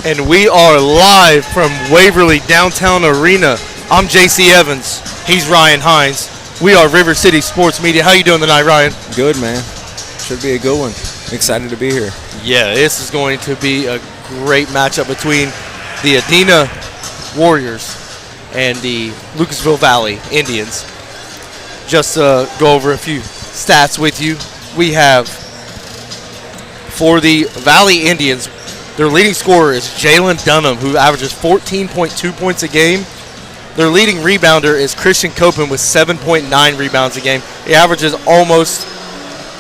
And we are live from Waverly Downtown Arena. I'm JC Evans. He's Ryan Hines. We are River City Sports Media. How you doing tonight, Ryan? Good, man. Should be a good one. Excited to be here. Yeah, this is going to be a great matchup between the Adena Warriors and the Lucasville Valley Indians. Just to go over a few stats with you, we have for the Valley Indians, their leading scorer is Jalen Dunham, who averages 14.2 points a game. Their leading rebounder is Christian Copen with 7.9 rebounds a game. He averages almost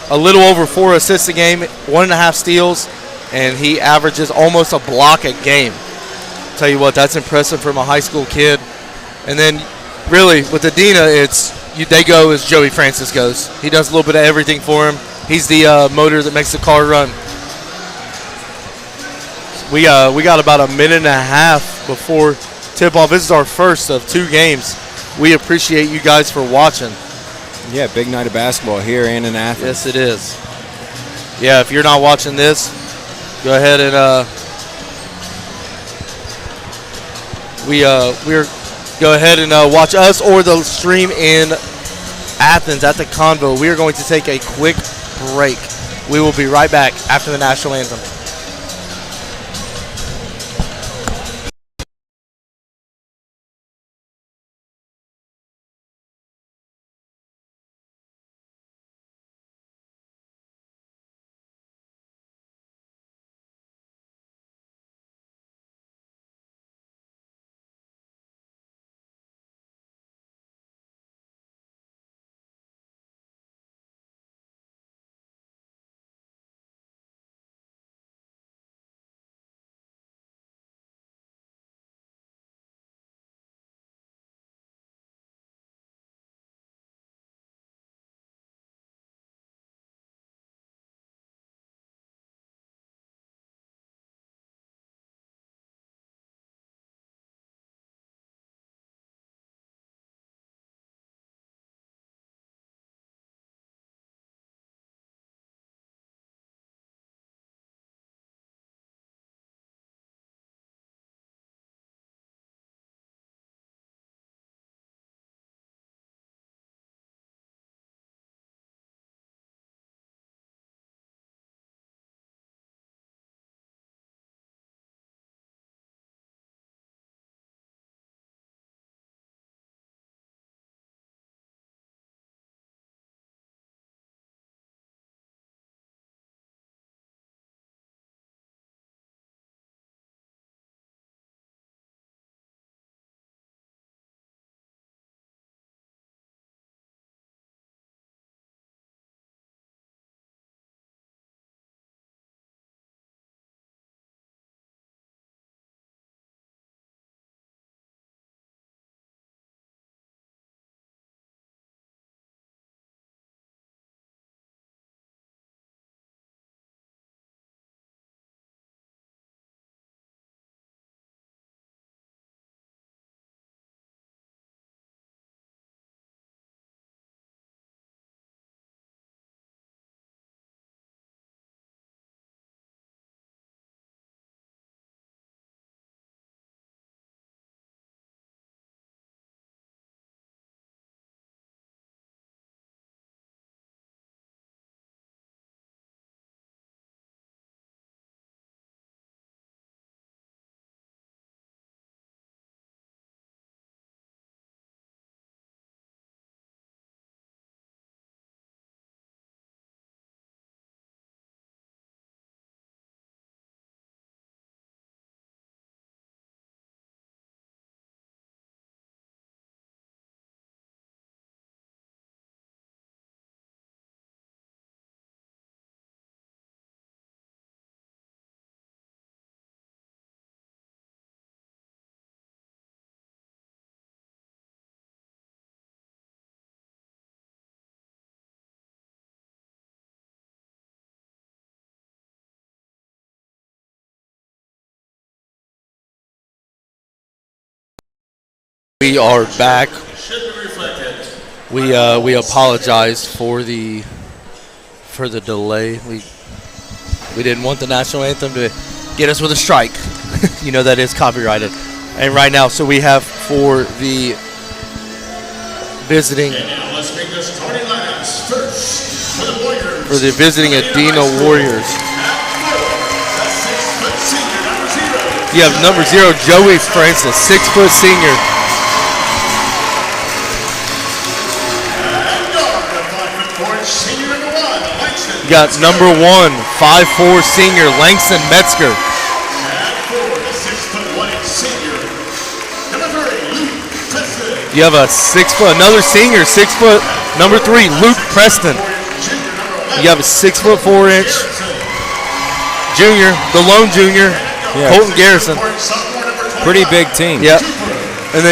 a little over 4 assists a game, 1.5 steals, and he averages almost a block a game. Tell you what, that's impressive from a high school kid. And then, really, with Adena, they go as Joey Francis goes. He does a little bit of everything for him. He's the motor that makes the car run. We got about a minute and a half before tip-off. This is our first of 2 games. We appreciate you guys for watching. Yeah, big night of basketball here and in Athens. Yes, it is. Yeah, if you're not watching this, go ahead and go ahead and watch us or the stream in Athens at the Convo. We are going to take a quick break. We will be right back after the national anthem. We are back. We apologize for the delay. We didn't want the national anthem to get us with a strike. You know that is copyrighted. And right now, so we have for the visiting Adena Warriors. You have number 0, Joey Francis, 6-foot senior. You got number 1, 5'4" senior, Langston Metzger. You have a 6-foot, another senior, 6-foot, number 3, Luke Preston. You have a 6'4" junior, the lone junior, Colton Garrison. Pretty big team. Yep. And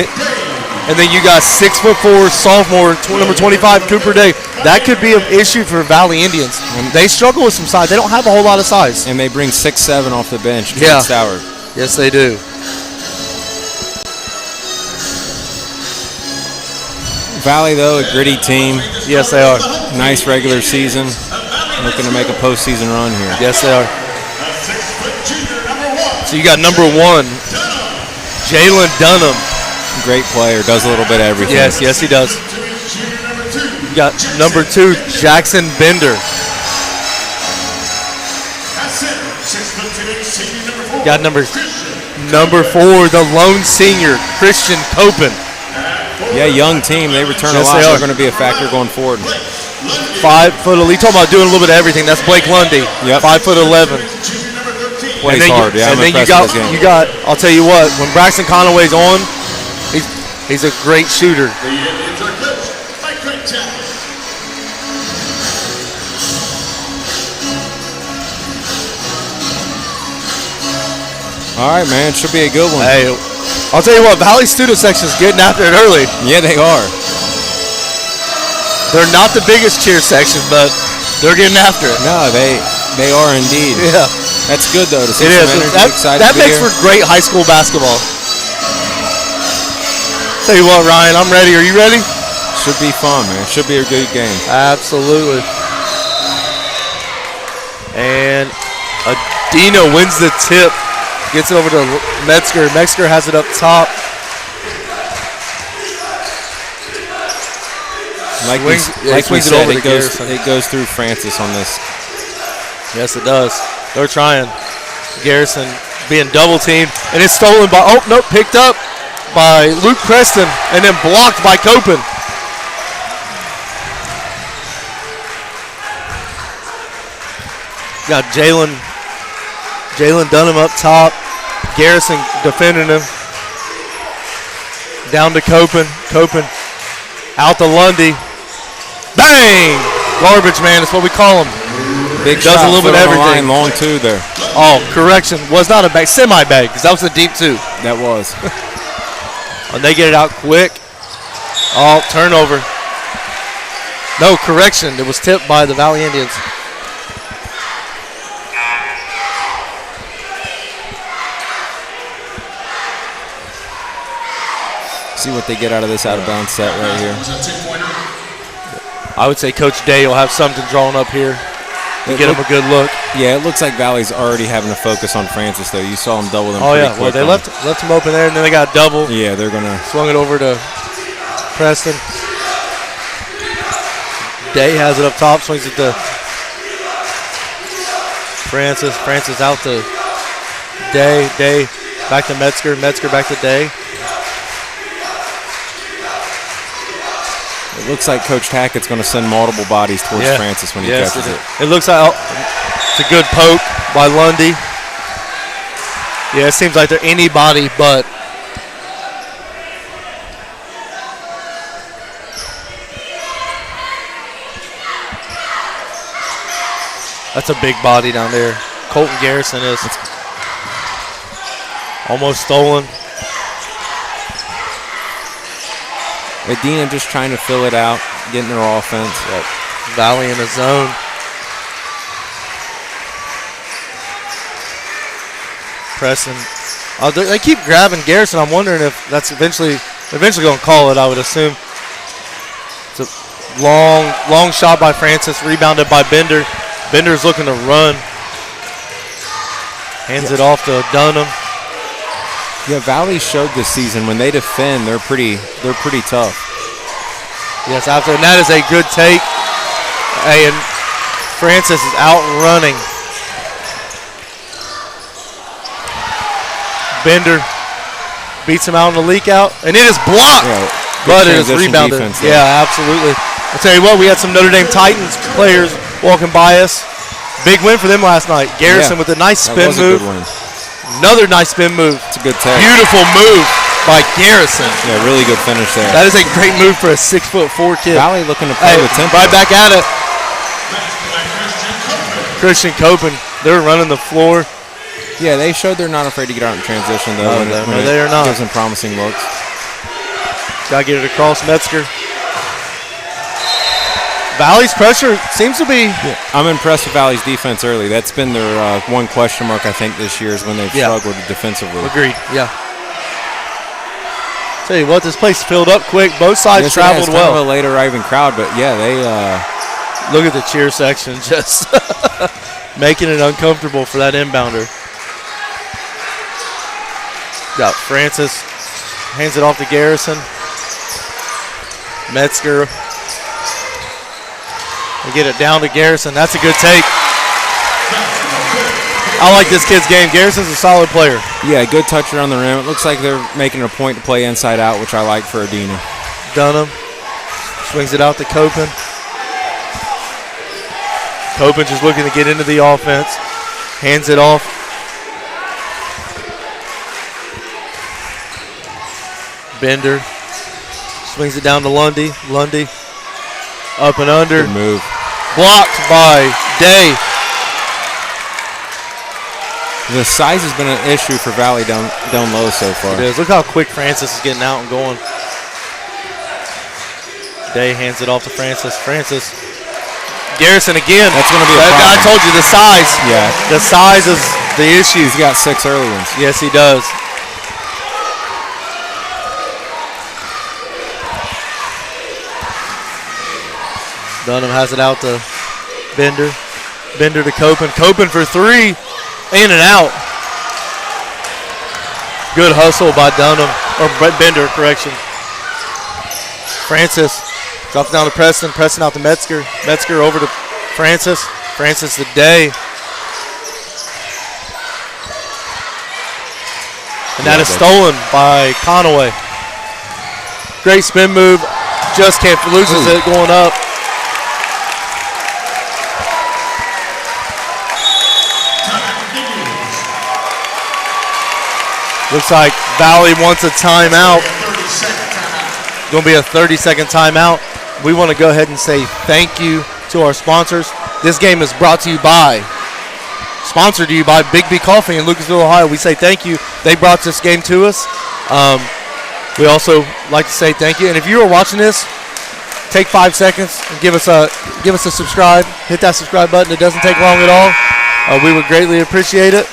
then you got 6'4" sophomore, number 25, Cooper Day. That could be an issue for Valley Indians. They struggle with some size. They don't have a whole lot of size. And they bring 6'7" off the bench. Yeah. Stoward. Yes, they do. Valley, though, a gritty team. Yes, they are. Nice regular season. Looking to make a postseason run here. Yes, they are. So you got number 1, Jalen Dunham. Great player. Does a little bit of everything. Yes, he does. You got number 2, Jackson Bender. You got number 4, the lone senior, Christian Copen. Yeah, young team. They return a lot. They're going to be a factor going forward. 5'11". You talking about doing a little bit of everything? That's Blake Lundy. Yep. 5'11". Plays hard. Yeah, and then you got. I'll tell you what. When Braxton Conaway's on, he's a great shooter. All right, man. Should be a good one. Hey, I'll tell you what. Valley student section is getting after it early. Yeah, they are. They're not the biggest cheer section, but they're getting after it. No, they are indeed. Yeah. That's good, though, to see it some is. energy. That makes for great high school basketball. Tell you what, Ryan, I'm ready. Are you ready? Should be fun, man. Should be a good game. Absolutely. And Adena wins the tip. Gets it over to Metzger. Metzger has it up top. Like we said, it goes through Francis on this. Yes, it does. They're trying. Garrison being double teamed, and it's stolen by. Oh no, picked up by Luke Preston, and then blocked by Copen. Got Jalen Dunham up top. Garrison defending him. Down to Copen. Copen out to Lundy. Bang! Garbage man is what we call him. Big does shot, a little bit of everything. Long two there. Oh, correction. Was not a bag, semi-bag, because that was a deep two. That was. And they get it out quick. Oh, turnover. No, correction. It was tipped by the Valley Indians. See what they get out of this out-of-bounds set right here. I would say Coach Day will have something drawn up here to get him a good look. Yeah, it looks like Valley's already having to focus on Francis, though. You saw him double them pretty quick. Well, they left him open there, and then they got double. Yeah, they're going to. Swung it over to Preston. Day has it up top, swings it to Francis. Francis out to Day. Day back to Metzger. Metzger back to Day. It looks like Coach Hackett's going to send multiple bodies towards Francis when he catches it. It looks like it's a good poke by Lundy. Yeah, it seems like they're anybody but. That's a big body down there. Colton Garrison is. Almost stolen. Adena just trying to fill it out, getting their offense. Yep. Valley in the zone. Preston. They keep grabbing Garrison. I'm wondering if that's eventually going to call it, I would assume. It's a long shot by Francis, rebounded by Bender. Bender's looking to run. Hands it off to Dunham. Yeah, Valley showed this season when they defend, they're pretty tough. Yes, and that is a good take. Hey, and Francis is outrunning. Bender beats him out on the leak out, and it is blocked, but it is rebounded. Yeah, absolutely. I'll tell you what, we had some Notre Dame Titans players walking by us. Big win for them last night. Garrison with a nice spin move. Another nice spin move. It's a good take. Beautiful move by Garrison. Yeah, really good finish there. That is a great move for a 6'4" kid. Valley looking to play with tempo. Right back at it. Christian Copen, they're running the floor. Yeah, they showed they're not afraid to get out in transition, though. No, they are not. Gives them promising looks. Got to get it across Metzger. Valley's pressure seems to be. Yeah, I'm impressed with Valley's defense early. That's been their one question mark, I think, this year is when they've struggled defensively. Agreed, yeah. Tell you what, this place filled up quick. Both sides traveled well. Kind of a late arriving crowd, but yeah, they. Look at the cheer section just making it uncomfortable for that inbounder. Got Francis, hands it off to Garrison. Metzger. They get it down to Garrison. That's a good take. I like this kid's game. Garrison's a solid player. Yeah, good touch around the rim. It looks like they're making a point to play inside out, which I like for Adena. Dunham swings it out to Copen. Copen just looking to get into the offense. Hands it off. Bender swings it down to Lundy. Lundy up and under. Good move. Blocked by Day. The size has been an issue for Valley down low so far. It is. Look how quick Francis is getting out and going. Day hands it off to Francis. Francis. Garrison again. That's going to be a problem. I told you, the size. Yeah. The size is the issue. He's got 6 early ones. Yes, he does. Dunham has it out to Bender. Bender to Copen. Copen for 3. In and out. Good hustle by Dunham. Or Bender, correction. Francis drops down to Preston. Preston out to Metzger. Metzger over to Francis. Francis to Day. And that is stolen by Conaway. Great spin move. Just can't loses it going up. Looks like Valley wants a timeout. Going to be a 30-second timeout. We want to go ahead and say thank you to our sponsors. This game is brought to you by, sponsored to you by Big B Coffee in Lucasville, Ohio. We say thank you. They brought this game to us. We also like to say thank you. And if you are watching this, take 5 seconds and give us a subscribe. Hit that subscribe button. It doesn't take long at all. We would greatly appreciate it.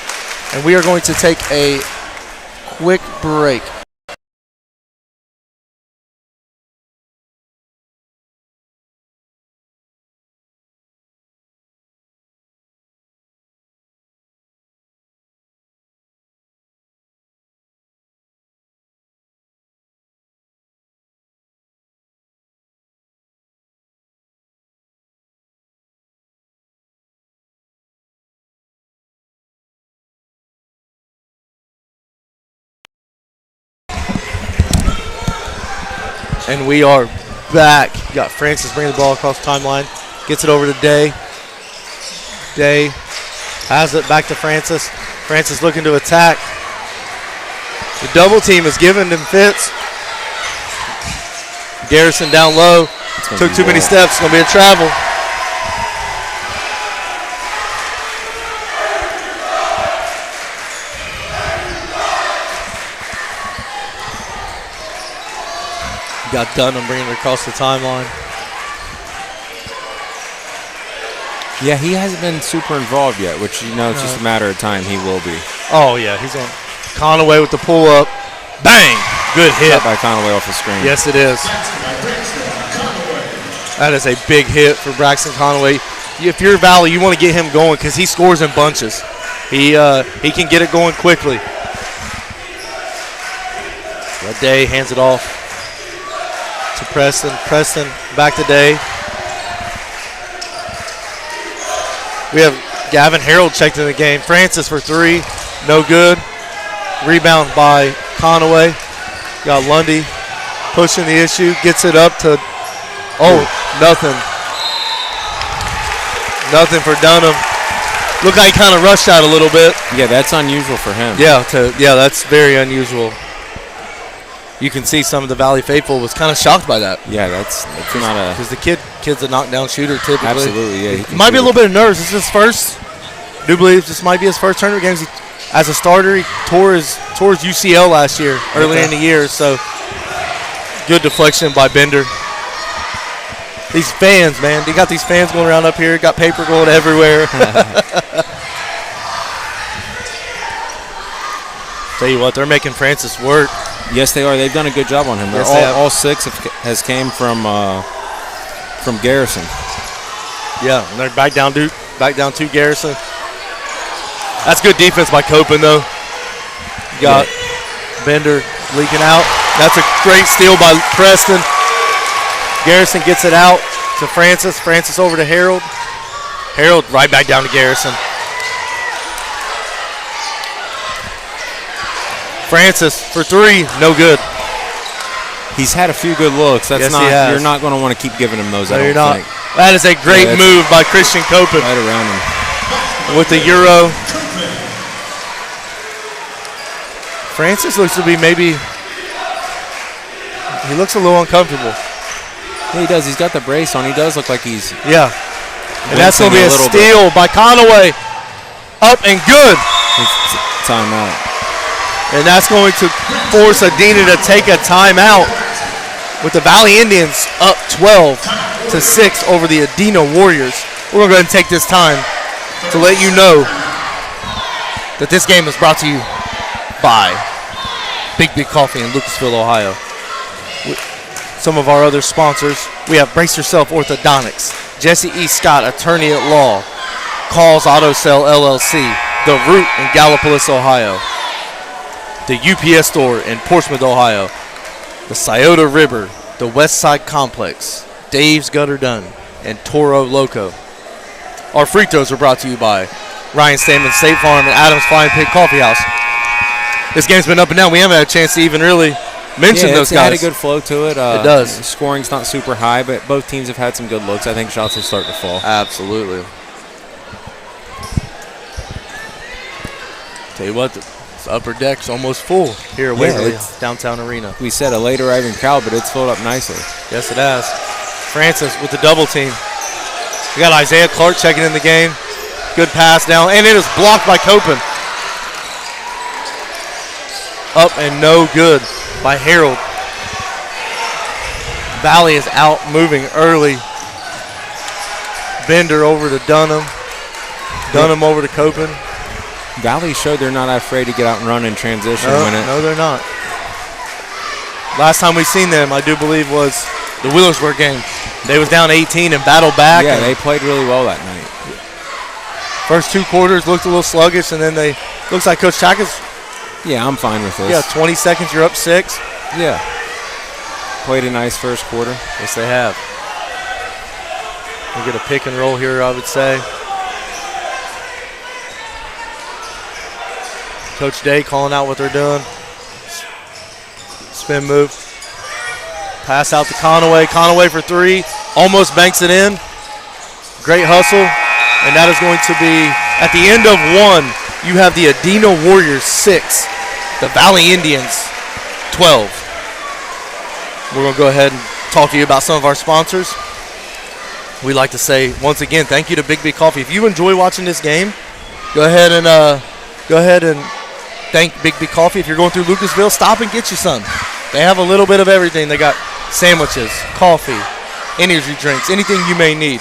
And we are going to take a quick break. And we are back. You got Francis bringing the ball across the timeline. Gets it over to Day. Day has it back to Francis. Francis looking to attack. The double team is giving them fits. Garrison down low. Took too many steps. It's going to be a travel. Got Dunham bringing it across the timeline. Yeah, he hasn't been super involved yet, which, it's just a matter of time. He will be. Oh, yeah. He's on Conaway with the pull-up. Bang! Good hit. Shot by Conaway off the screen. Yes, it is. That is a big hit for Braxton Conaway. If you're Valley, you want to get him going because he scores in bunches. He can get it going quickly. Day hands it off to Preston. Preston back to Day. We have Gavin Harold checked in the game. Francis for 3, no good. Rebound by Conaway. Got Lundy pushing the issue, gets it up to, nothing. Nothing for Dunham. Looked like he kind of rushed out a little bit. Yeah, that's unusual for him. Yeah, that's very unusual. You can see some of the Valley faithful was kind of shocked by that. Yeah, that's not a... Because the kid's a knockdown shooter typically. Absolutely, yeah. It might be a little bit of nerves. This is his first. I do believe this might be his first tournament games. As a starter, he tore his UCL last year, early in the year. So good deflection by Bender. These fans, man. They got these fans going around up here. Got paper going everywhere. Tell you what, they're making Francis work. Yes, they are. They've done a good job on him. Yes, all 6 has came from Garrison. Yeah, and they're back down to Garrison. That's good defense by Copen, though. You got Bender leaking out. That's a great steal by Preston. Garrison gets it out to Francis. Francis over to Harold. Harold right back down to Garrison. Francis for 3, no good. He's had a few good looks. That's yes, you're not going to want to keep giving him those. No, I don't you're not. think. That is a great move by Christian Copen. Right around him with the Euro. Francis looks to be he looks a little uncomfortable. Yeah, he does. He's got the brace on. He does look like he's and that's going to be a steal by Conaway. Up and good. Timeout. And that's going to force Adena to take a timeout with the Valley Indians up 12-6 over the Adena Warriors. We're going to go ahead and take this time to let you know that this game is brought to you by Big Coffee in Lucasville, Ohio. Some of our other sponsors, we have Brace Yourself Orthodontics, Jesse E. Scott, Attorney at Law, Calls Auto Sale LLC, The Root in Gallipolis, Ohio, the UPS store in Portsmouth, Ohio, the Scioto River, the West Side Complex, Dave's Gutter Done, and Toro Loco. Our free throws are brought to you by Ryan Stamen State Farm and Adams Flying Pig Coffee House. This game's been up and down. We haven't had a chance to even really mention those guys. It had a good flow to it. It does. Scoring's not super high, but both teams have had some good looks. I think shots will start to fall. Absolutely. Tell you what, the upper deck's almost full here at Waverly Downtown Arena. We said a late arriving crowd, but it's filled up nicely. Yes, it has. Francis with the double team. We got Isaiah Clark checking in the game. Good pass down, and it is blocked by Copen. Up and no good by Harold. Valley is out moving early. Bender over to Dunham. Dunham over to Copen. Valley showed they're not afraid to get out and run in transition. No, they're not. Last time we seen them, I do believe, was the Wheelersburg game. They was down 18 and battled back. Yeah, they played really well that night. First 2 quarters looked a little sluggish, and then looks like Coach Chaka's. Yeah, I'm fine with this. Yeah, 20 seconds, you're up 6. Yeah. Played a nice first quarter. Yes, they have. We'll get a pick and roll here, I would say. Coach Day calling out what they're doing. Spin move. Pass out to Conaway. Conaway for 3. Almost banks it in. Great hustle. And that is going to be, at the end of 1, you have the Adena Warriors 6, the Valley Indians 12. We're going to go ahead and talk to you about some of our sponsors. We'd like to say, once again, thank you to Big Coffee. If you enjoy watching this game, go ahead and thank Big Coffee. If you're going through Lucasville, stop and get you some. They have a little bit of everything. They got sandwiches, coffee, energy drinks, anything you may need.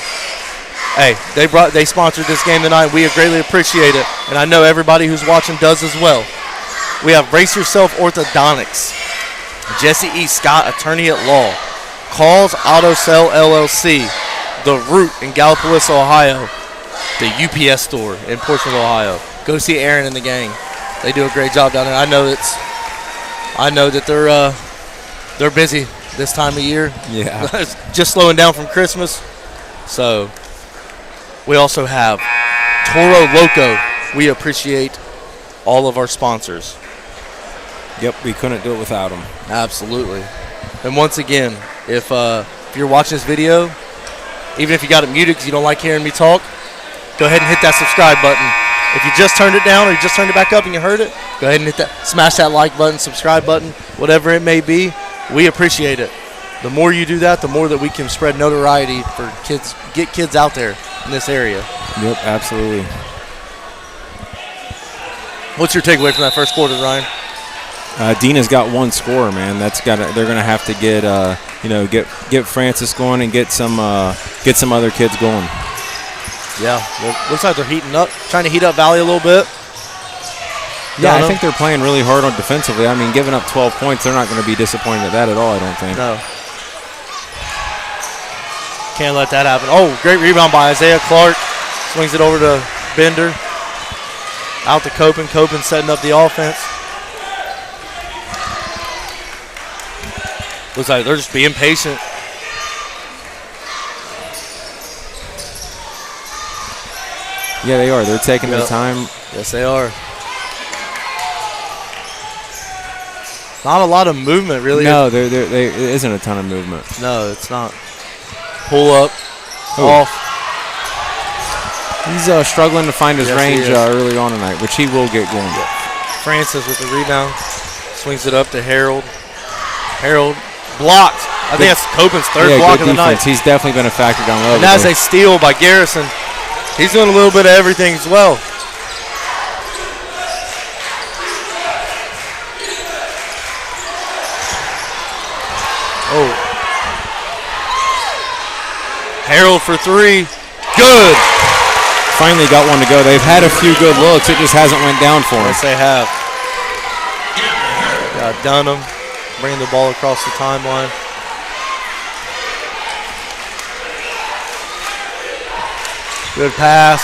Hey, they sponsored this game tonight. We greatly appreciate it, and I know everybody who's watching does as well. We have Brace Yourself Orthodontics, Jesse E. Scott, Attorney at Law, Calls Auto Sale LLC, The Root in Gallipolis, Ohio, the UPS store in Portsmouth, Ohio. Go see Aaron and the gang. They do a great job down there. I I know that they're busy this time of year. Yeah. Just slowing down from Christmas. So we also have Toro Loco. We appreciate all of our sponsors. Yep, we couldn't do it without them. Absolutely. And once again, if you're watching this video, even if you got it muted because you don't like hearing me talk, go ahead and hit that subscribe button. If you just turned it down or you just turned it back up and you heard it, go ahead and hit that, smash that like button, subscribe button, whatever it may be. We appreciate it. The more you do that, the more that we can spread notoriety for kids, get kids out there in this area. Yep, absolutely. What's your takeaway from that first quarter, Ryan? Adena's got one scorer, man. They're gonna have to get Francis going and get some other kids going. Yeah, well, looks like they're heating up, trying to heat up Valley a little bit. Yeah, I think they're playing really hard on defensively. I mean, giving up 12 points, they're not going to be disappointed at that at all, I don't think. No. Can't let that happen. Oh, great rebound by Isaiah Clark. Swings it over to Bender. Out to Copen. Copen setting up the offense. Looks like they're just being patient. Yeah, they are. They're taking their time. Yes, they are. Not a lot of movement, really. No, there isn't a ton of movement. No, it's not. Pull up, off. He's struggling to find his range early on tonight, which he will get going. Francis with the rebound. Swings it up to Harold. Harold blocked. I think that's Copen's third block of the night. He's definitely been a factor down low. And that's a steal by Garrison. He's doing a little bit of everything as well. Oh. Harold for three. Good. Finally got one to go. They've had a few good looks. It just hasn't went down for them. Yes, they have. Got Dunham bringing the ball across the timeline. Good pass.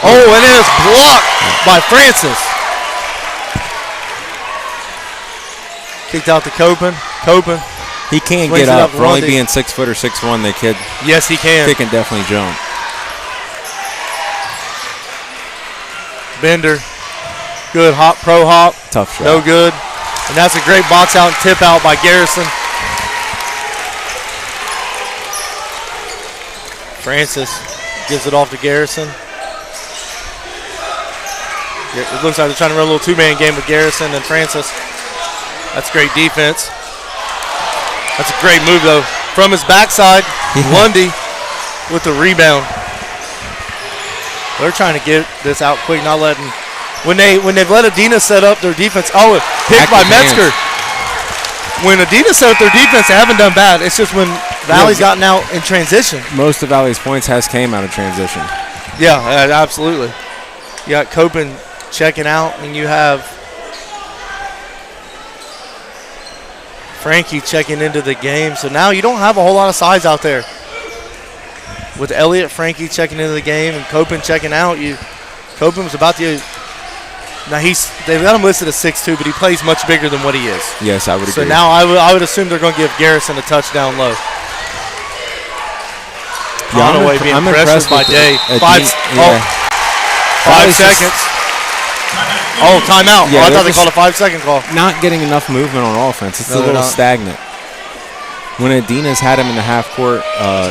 Oh, and it is blocked by Francis. Kicked out to Copen. Copen. He can get up. For only being 6 foot or 6'1", the kid. Yes, he can. He can definitely jump. Bender. Good hop, pro hop. Tough shot. No good. And that's a great box out and tip out by Garrison. Francis gives it off to Garrison. It looks like they're trying to run a little two-man game with Garrison and Francis. That's great defense. That's a great move, though. From his backside, Lundy with the rebound. They're trying to get this out quick, not letting. When they've let Adena set up their defense. Oh, picked by Metzger. When Adena set up their defense, they haven't done bad. It's just when Valley's gotten out in transition. Most of Valley's points came out of transition. Yeah, absolutely. You got Copen checking out, and you have Frankie checking into the game. So now you don't have a whole lot of size out there. With Elliott, Frankie checking into the game, and Copen checking out, Copen was about to. Now they've got him listed as 6'2", but he plays much bigger than what he is. Yes, I would agree. So now I would assume they're going to give Garrison a touchdown low. Yeah, Conaway being pressured by Day. 5 seconds. Oh, timeout. Yeah, I thought they called a 5-second call. Not getting enough movement on offense. It's a little stagnant. When Adena's had him in the half court,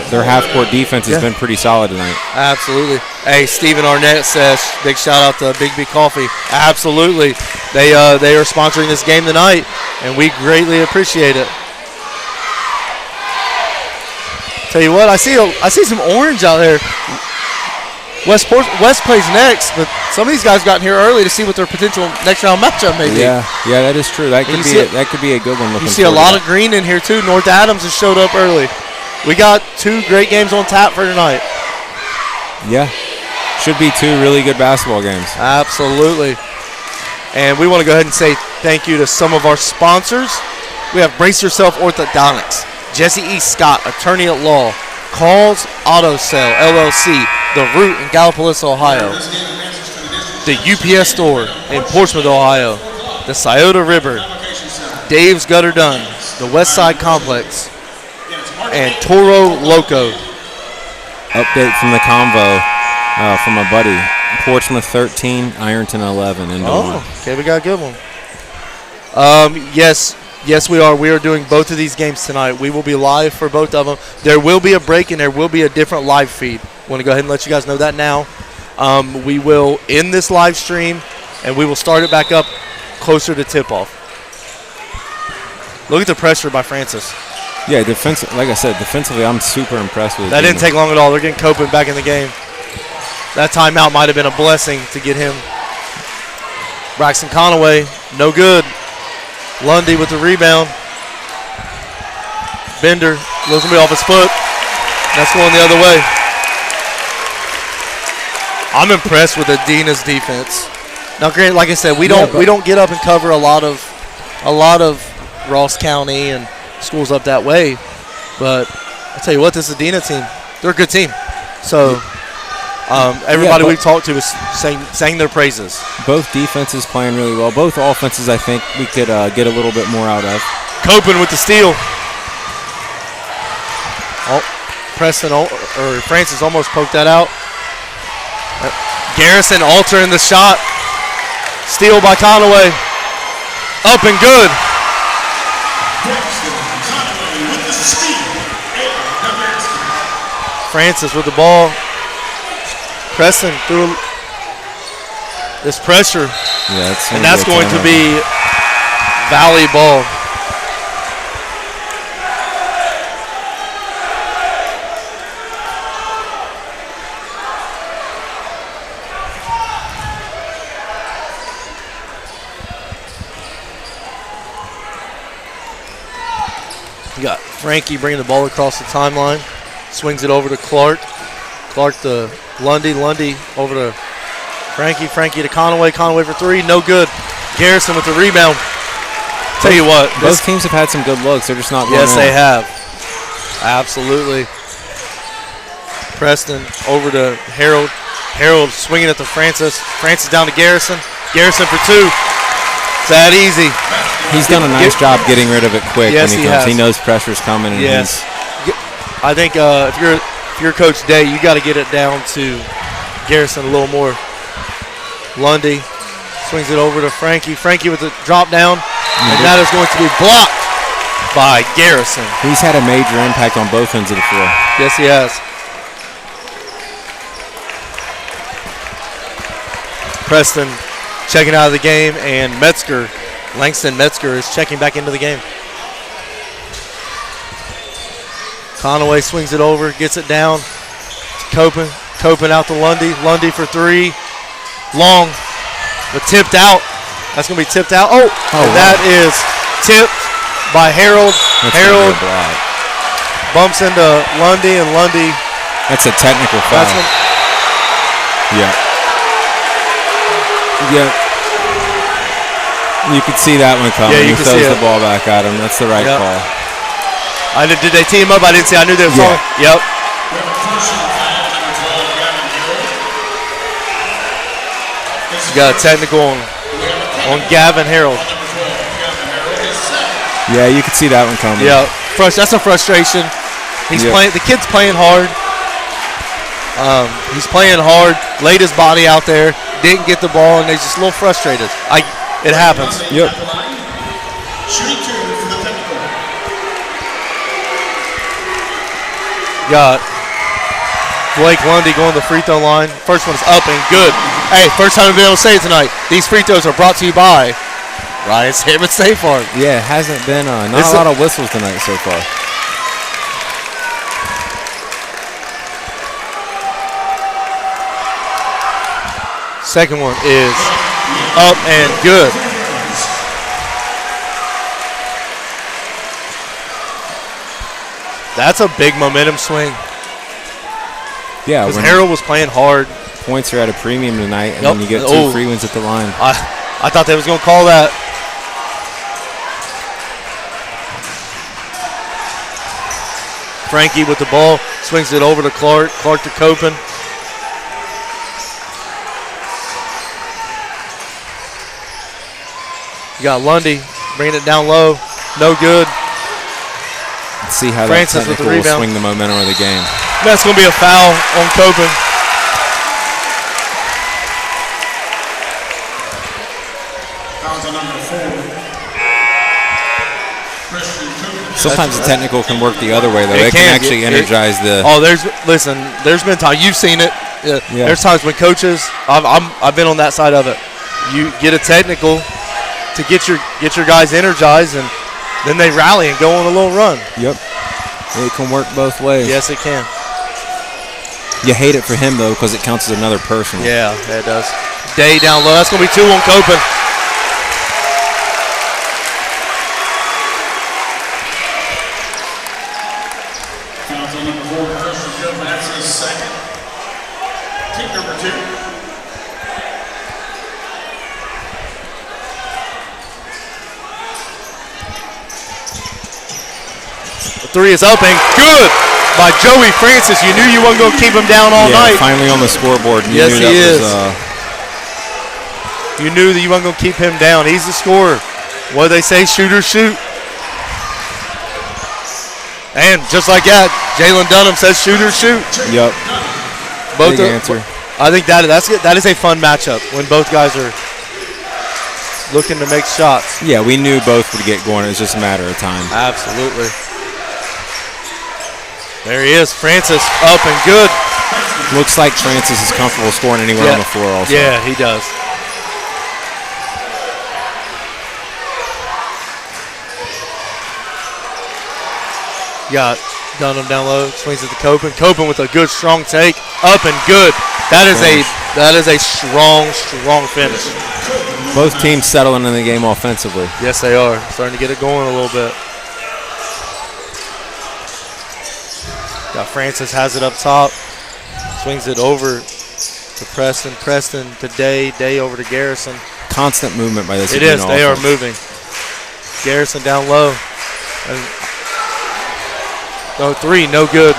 their half court defense has been pretty solid tonight. Absolutely. Hey, Stephen Arnett says, big shout out to Big B Coffee. Absolutely. They are sponsoring this game tonight, and we greatly appreciate it. Tell you what, I see some orange out there. West plays next, but some of these guys got here early to see what their potential next round matchup may be. Yeah, that is true. That could be a good one. You see a lot of green in here too. North Adams has showed up early. We got 2 great games on tap for tonight. Yeah, should be 2 really good basketball games. Absolutely. And we want to go ahead and say thank you to some of our sponsors. We have Brace Yourself Orthodontics, Jesse E. Scott, attorney at law, Calls Auto Sale, LLC, The Root in Gallipolis, Ohio, the UPS store in Portsmouth, Ohio, the Scioto River, Dave's Gutter Done, the West Side Complex, and Toro Loco. Update from the convo from my buddy. Portsmouth 13, Ironton 11. Okay, we got a good one. Yes, we are. We are doing both of these games tonight. We will be live for both of them. There will be a break, and there will be a different live feed. I want to go ahead and let you guys know that now. We will end this live stream, and we will start it back up closer to tip-off. Look at the pressure by Francis. Yeah, like I said, defensively, I'm super impressed with it. That didn't take long at all. They're getting Copeland back in the game. That timeout might have been a blessing to get him. Braxton Conaway, no good. Lundy with the rebound. Bender losing me off his foot. That's going the other way. I'm impressed with Adena's defense. Now, granted, like I said, we don't get up and cover a lot of Ross County and schools up that way. But I'll tell you what, this Adena team, they're a good team. So everybody we talked to is saying their praises. Both defenses playing really well. Both offenses, I think we could get a little bit more out of. Copen with the steal. Francis almost poked that out. Garrison altering the shot. Steal by Conaway. Up and good. Francis with the ball. Preston through this pressure. Yeah, that's going to be Valley ball. You got Frankie bringing the ball across the timeline. Swings it over to Clark. Clark to Lundy. Lundy over to Frankie. Frankie to Conaway. Conaway for three. No good. Garrison with the rebound. Tell you what. Both teams have had some good looks. They're just not going Yes, they have. Absolutely. Preston over to Harold. Harold swinging at the Francis. Francis down to Garrison. Garrison for two. It's that easy. He's done a nice job getting rid of it quick when he comes. Has. He knows pressure's coming. And yes. I think if you're Coach Day, you got to get it down to Garrison a little more. Lundy swings it over to Frankie. Frankie with the drop down, and that is going to be blocked by Garrison. He's had a major impact on both ends of the floor. Yes, he has. Preston checking out of the game, and Langston Metzger is checking back into the game. Conaway swings it over, gets it down to Copen. Copen out to Lundy. Lundy for three. Long, but tipped out. That's going to be tipped out. That is tipped by Harold. Harold bumps into Lundy, and Lundy. That's a technical foul. Yeah. You could see that one coming. Yeah, you he can see throws it. the ball back at him. That's the right call. Did they team up? I didn't see. I knew they were falling. Yep. You got a technical on Gavin Harold. Yeah, you could see that one coming. Yeah, that's a frustration. He's playing. The kid's playing hard. He's playing hard. Laid his body out there. Didn't get the ball, and they're just a little frustrated. It happens. Yep. Got Blake Lundy going to the free throw line. First one's up and good. Hey, first time I've been able to say it tonight. These free throws are brought to you by Ryan Saban State Farm. Yeah, it hasn't been not a lot of whistles tonight so far. Second one is up and good. That's a big momentum swing. Yeah, because Harold was playing hard. Points are at a premium tonight, and then you get two free ones at the line. I thought they was going to call that. Frankie with the ball, swings it over to Clark. Clark to Copen. You got Lundy. bringing it down low. No good. Let's see how Francis that with the technical will rebound. swing the momentum of the game. That's going to be a foul on Copen. Sometimes the technical can work the other way, though. It can actually energize the. Oh, there's been times you've seen it. Yeah. There's times when coaches, I've been on that side of it. You get a technical to get your guys energized, and then they rally and go on a little run. Yep. It can work both ways. Yes, it can. You hate it for him, though, because it counts as another person. Yeah, it does. Day down low. That's going to be 2 on Copen. Three is up and good by Joey Francis. You knew you weren't going to keep him down all night. Finally on the scoreboard. Yes, he is. You knew that you weren't going to keep him down. He's the scorer. What do they say? Shooters shoot. And just like that, Jalen Dunham says shooters shoot. Yep. Both Big answer. I think that is a fun matchup when both guys are looking to make shots. Yeah, we knew both would get going. It was just a matter of time. Absolutely. There he is, Francis, up and good. Looks like Francis is comfortable scoring anywhere on the floor also. Yeah, he does. Got Dunham down low, swings it to Copen. Copen with a good, strong take, up and good. That is a strong finish. Both teams settling in the game offensively. Yes, they are. Starting to get it going a little bit. Got Francis has it up top, swings it over to Preston. Preston to Day over to Garrison. Constant movement by this. It is. They are moving. Garrison down low. No three, no good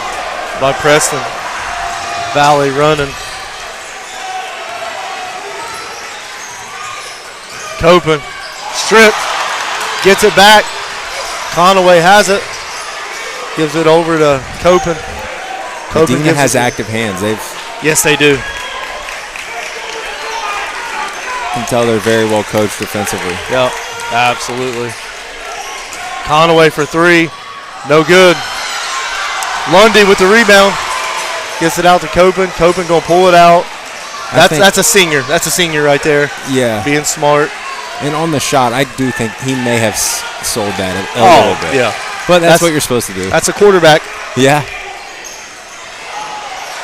by Preston. Valley running. Copen stripped, gets it back. Conaway has it. Gives it over to Copen. Adena has active hands. Yes, they do. You can tell they're very well coached defensively. Yep, absolutely. Conaway for 3, no good. Lundy with the rebound, gets it out to Copen. Copen gonna pull it out. That's a senior. That's a senior right there. Yeah, being smart. And on the shot, I do think he may have sold that a little bit. Yeah. But that's what you're supposed to do. That's a quarterback. Yeah.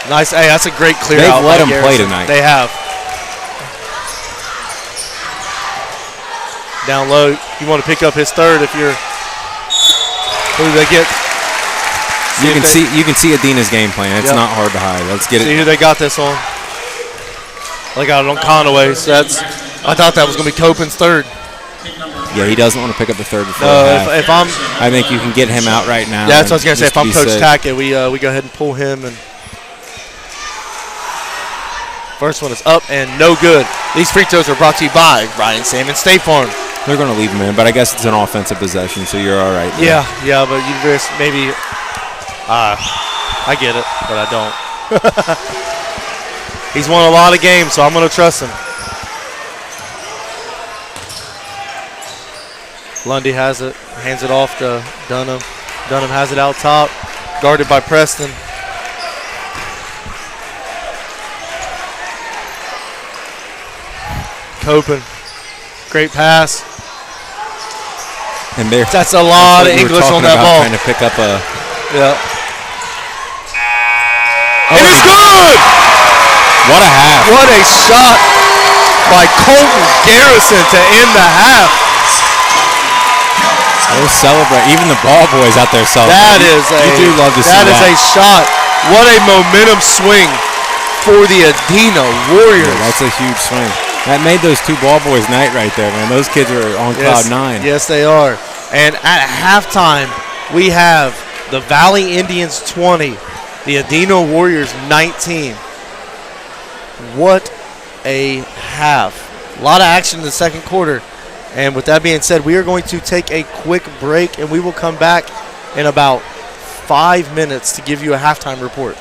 Nice. Hey, that's a great clear They've out. let him Garrison. play tonight. They have. Down low, you want to pick up his third if you're. Who do they get? You can see Adena's game plan. It's not hard to hide. Let's get it. See who they got this on. They got it on Conaway. So I thought that was going to be Copen's third. Yeah, he doesn't want to pick up the third before half. I think you can get him out right now. Yeah, that's what I was going to say. If I'm Coach Tackett, we go ahead and pull him. And first one is up and no good. These free throws are brought to you by Ryan Salmon State Farm. They're going to leave him in, but I guess it's an offensive possession, so you're all right there. Yeah, but you risk maybe. I get it, but I don't. He's won a lot of games, so I'm going to trust him. Lundy has it, hands it off to Dunham. Dunham has it out top, guarded by Preston. Copen, great pass. And that's a lot of English on that ball. Trying to pick up a. Yeah. Oh, and it's good! What a half! What a shot by Colton Garrison to end the half. They'll celebrate. Even the ball boys out there celebrating. You do love to see that. That is a shot. What a momentum swing for the Adena Warriors. Yeah, that's a huge swing. That made those two ball boys night right there, man. Those kids are on cloud 9. Yes, they are. And at halftime, we have the Valley Indians 20, the Adena Warriors 19. What a half. A lot of action in the second quarter. And with that being said, we are going to take a quick break, and we will come back in about 5 minutes to give you a halftime report.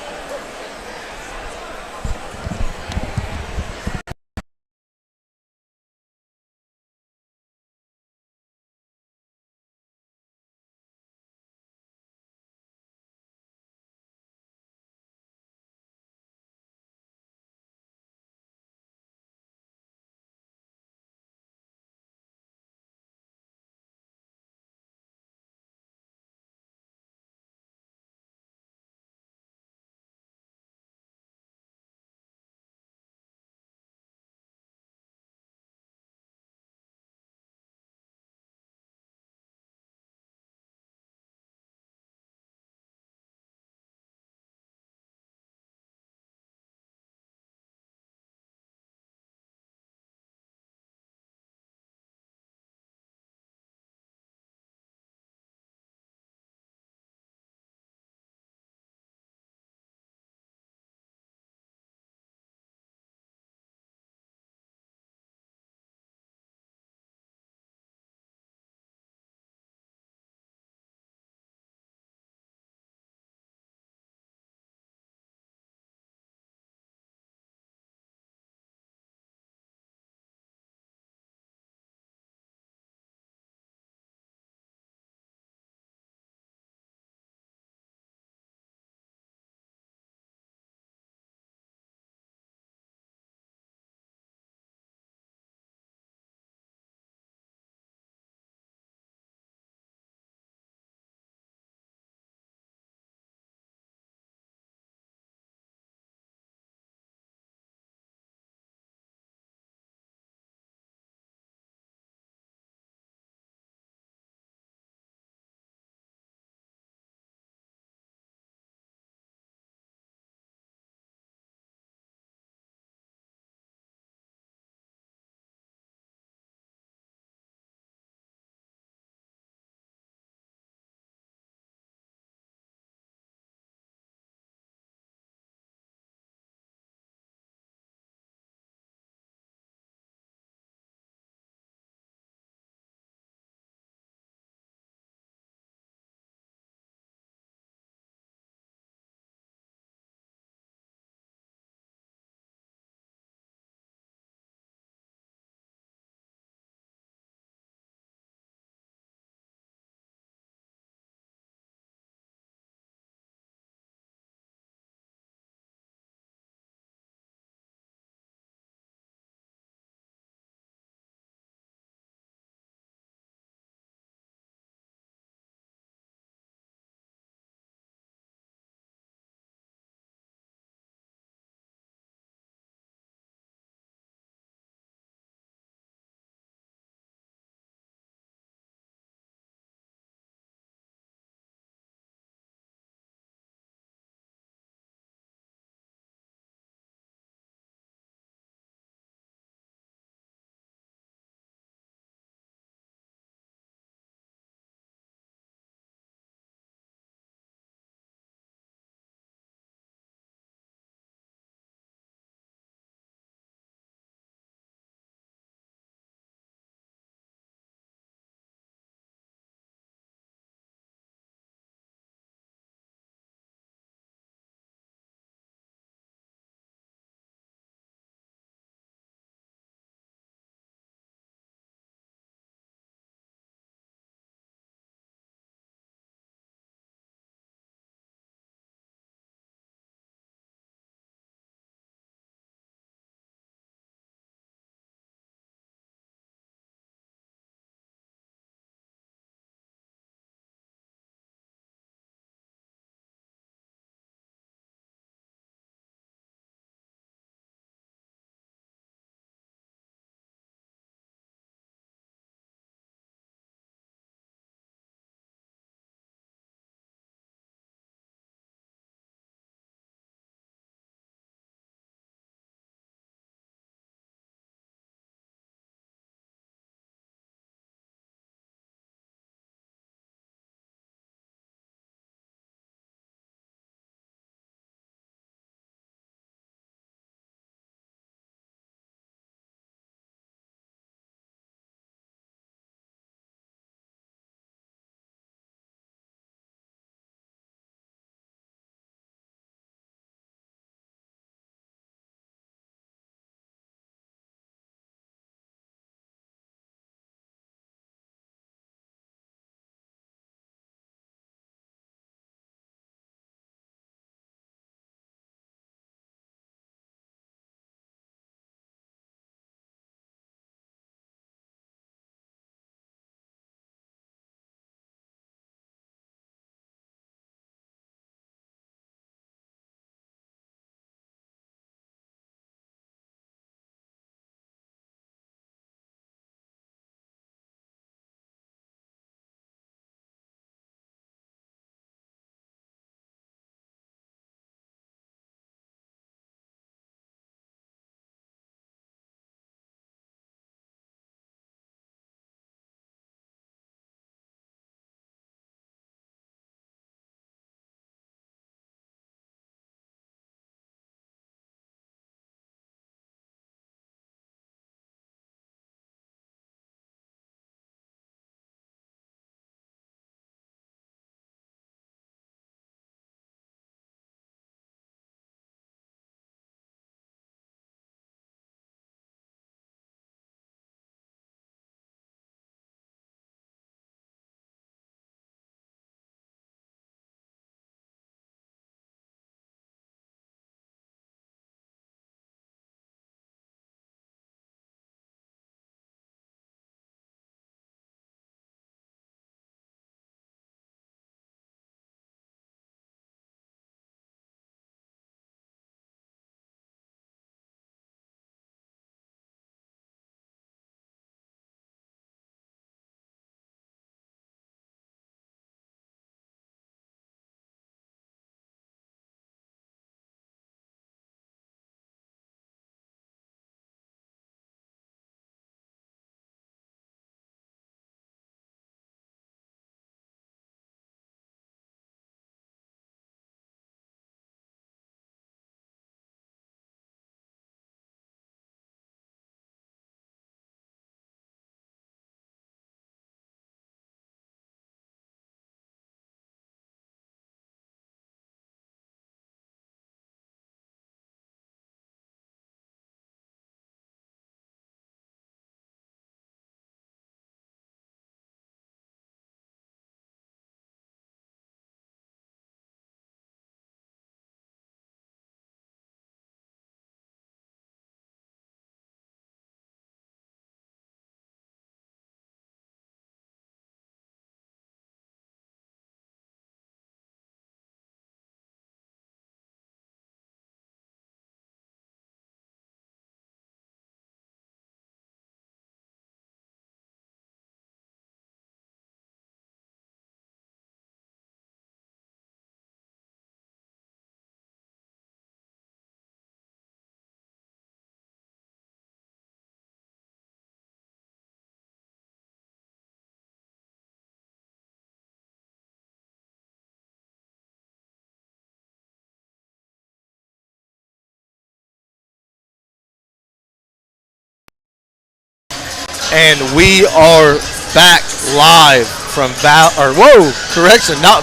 And we are back live from not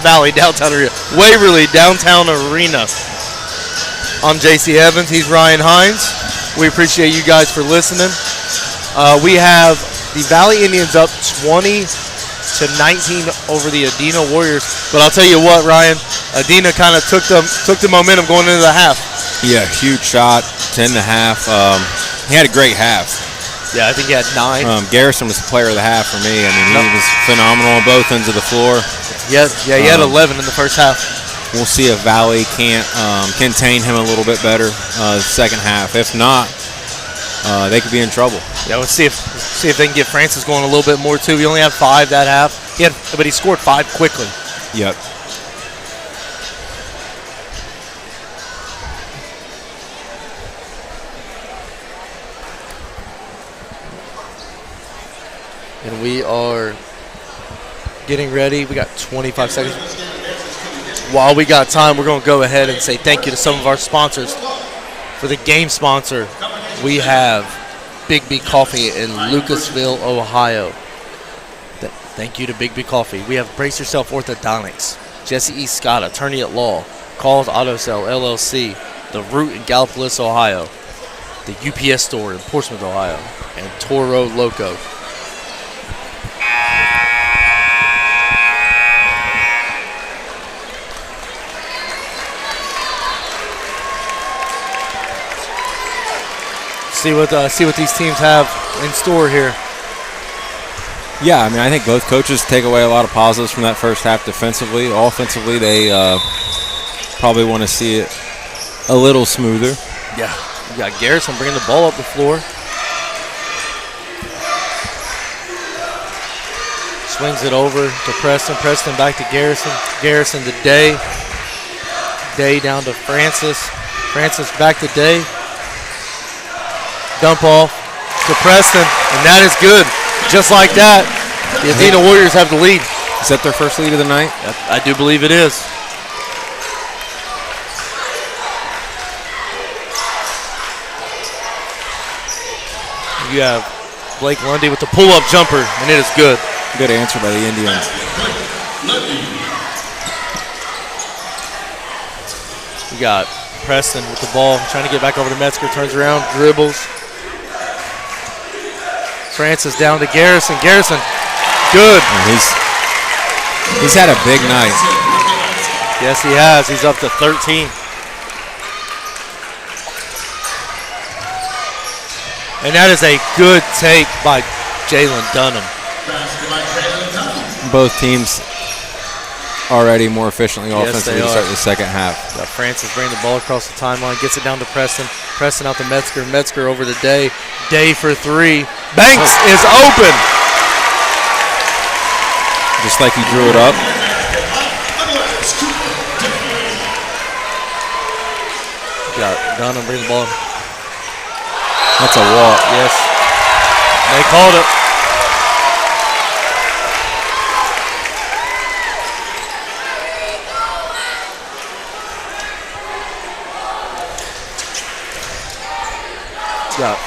Valley, downtown arena. Waverly, downtown arena. I'm JC Evans. He's Ryan Hines. We appreciate you guys for listening. We have the Valley Indians up 20-19 over the Adena Warriors. But I'll tell you what, Ryan, Adena kind of took the momentum going into the half. Yeah, huge shot, 10.5. He had a great half. Yeah, I think he had 9. Garrison was the player of the half for me. I mean, he was phenomenal on both ends of the floor. He had 11 in the first half. We'll see if Valley can't contain him a little bit better second half. If not, they could be in trouble. Yeah, let's see if they can get Francis going a little bit more too. He only had 5 that half. But he scored 5 quickly. Yep. And we are getting ready. We got 25 seconds. While we got time, we're going to go ahead and say thank you to some of our sponsors. For the game sponsor, we have Big B Coffee in Lucasville, Ohio. Thank you to Big B Coffee. We have Brace Yourself Orthodontics, Jesse E. Scott, attorney at law, Calls Auto Sale, LLC, The Root in Gallipolis, Ohio, the UPS store in Portsmouth, Ohio, and Toro Loco. See what these teams have in store here. Yeah, I mean, I think both coaches take away a lot of positives from that first half defensively. Offensively, they probably want to see it a little smoother. Yeah, you got Garrison bringing the ball up the floor. Swings it over to Preston. Preston back to Garrison. Garrison to Day. Day down to Francis. Francis back to Day. Dump off to Preston, and that is good. Just like that, the Adena Warriors have the lead. Is that their first lead of the night? I do believe it is. You have Blake Lundy with the pull-up jumper, and it is good. Good answer by the Indians. You got Preston with the ball, trying to get back over to Metzger, turns around, dribbles. Francis down to Garrison. Garrison, good. He's had a big night. Yes, he has. He's up to 13. And that is a good take by Jalen Dunham. Both teams already more efficiently offensively to start the second half. Got Francis bringing the ball across the timeline, gets it down to Preston. Preston out to Metzger. Metzger over to Day. Day for 3. Banks is open. Just like he drew it up. Got Dunham bring the ball. That's a walk. Yes. They called it. Got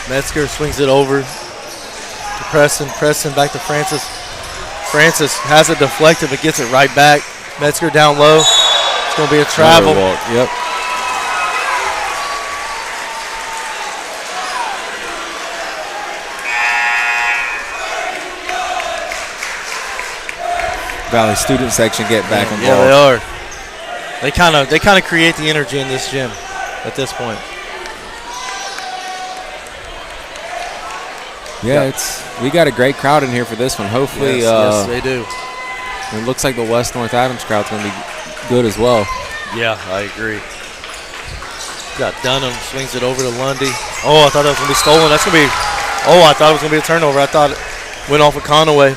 Metzger swings it over to Preston. Preston back to Francis. Francis has it deflected but gets it right back. Metzger down low. It's going to be a travel. Walk. Yep. Valley student section get back involved. Yeah, they are. They kind of create the energy in this gym at this point. Yeah, we got a great crowd in here for this one. Hopefully, yes, they do. It looks like the West North Adams crowd's going to be good as well. Yeah, I agree. Got Dunham, swings it over to Lundy. Oh, I thought that was going to be stolen. That's going to be. Oh, I thought it was going to be a turnover. I thought it went off of Conaway.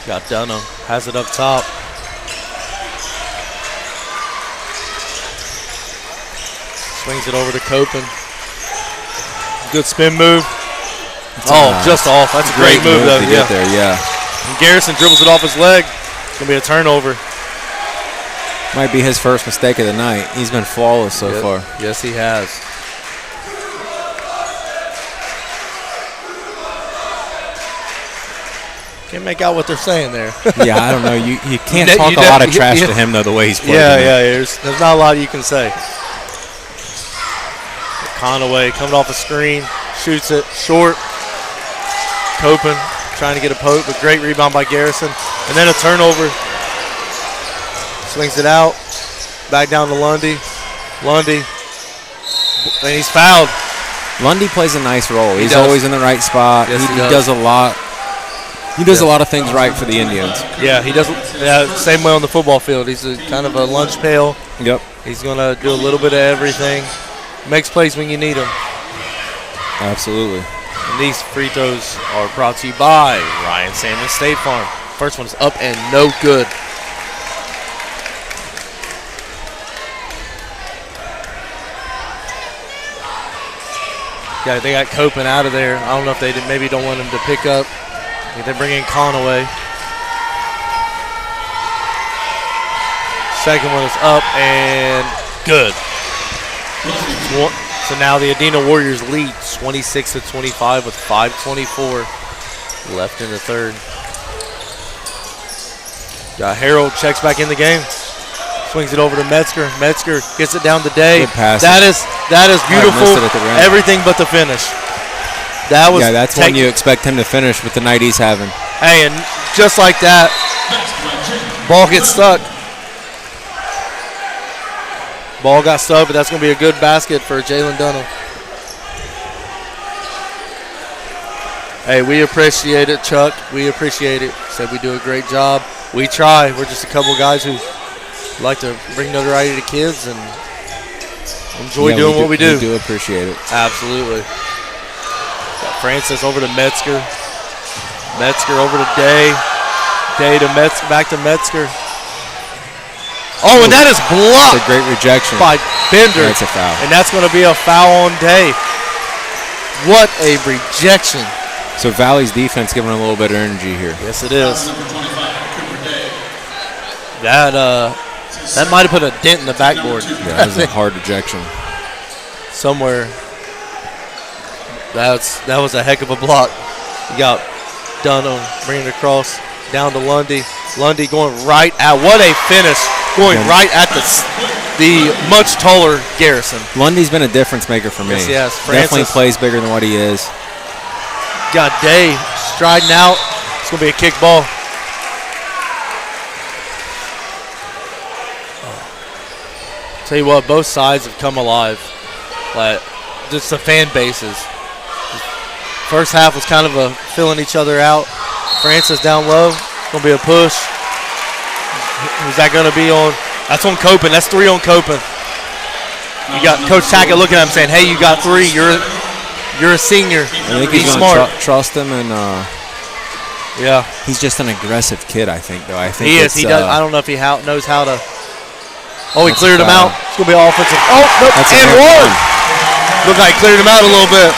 Got Dunham, has it up top. Swings it over to Copen. Good spin move. Just off. That's a great move though. Get there, yeah. And Garrison dribbles it off his leg. It's going to be a turnover. Might be his first mistake of the night. He's been flawless so far. Yes, he has. Can't make out what they're saying there. Yeah, I don't know. You can't talk a lot of trash to him, though, the way he's playing. Yeah. There's not a lot you can say. Conaway coming off a screen, shoots it short. Copen trying to get a poke, but great rebound by Garrison. And then a turnover. Swings it out. Back down to Lundy. Lundy. And he's fouled. Lundy plays a nice role. He's does. Always in the right spot. Yes, he does a lot. He does a lot of things right for the Indians. Yeah, he does. Same way on the football field. He's kind of a lunch pail. Yep. He's going to do a little bit of everything. Makes plays when you need him. Absolutely. And these free throws are brought to you by Ryan Salmon State Farm. First one is up and no good. Yeah, they got Copen out of there. I don't know if they maybe don't want him to pick up. They bring in Conaway. Second one is up and good. So now the Adena Warriors lead 26-25 with 5:24 left in the third. Got Harold, checks back in the game. Swings it over to Metzger. Metzger gets it down to Day. Good pass. That is beautiful. Missed it at the rim. Everything but the finish. That's when you expect him to finish with the night he's having. Hey, and just like that, ball gets stuck. Ball got stuck, but that's going to be a good basket for Jalen Dunham. Hey, we appreciate it, Chuck. We appreciate it. Said we do a great job. We try. We're just a couple guys who like to bring notoriety to kids and enjoy doing what we do. We do appreciate it. Absolutely. Got Francis over to Metzger. Metzger over to Day. Day to Metzger. Back to Metzger. Oh, and that is blocked. That's a great rejection By Bender. That's a foul. And that's going to be a foul on Day. What a rejection. So Valley's defense giving a little bit of energy here. Yes, it is. That might have put a dent in the backboard. Yeah, that was a hard rejection. Somewhere. That was a heck of a block. You got Dunham bringing it across down to Lundy. Lundy going right at, what a finish. Going right at the much taller Garrison. Lundy's been a difference maker for me. Yes, Definitely plays bigger than what he is. Got Day striding out. It's going to be a kick ball. Tell you what, both sides have come alive. Like, just the fan bases. First half was kind of a filling each other out. Francis down low. Going to be a push. Who's that going to be on? That's on Copen. That's 3 on Copen. You got Coach Tackett looking at him saying, hey, you got 3. You're a senior. I think Be he's smart. Trust him, and yeah, he's just an aggressive kid. I think, though. I think he is. He does. I don't know if he knows how to. Oh, he cleared him out. It's gonna be offensive. Oh, nope. That's and one. Looked like he cleared him out a little bit.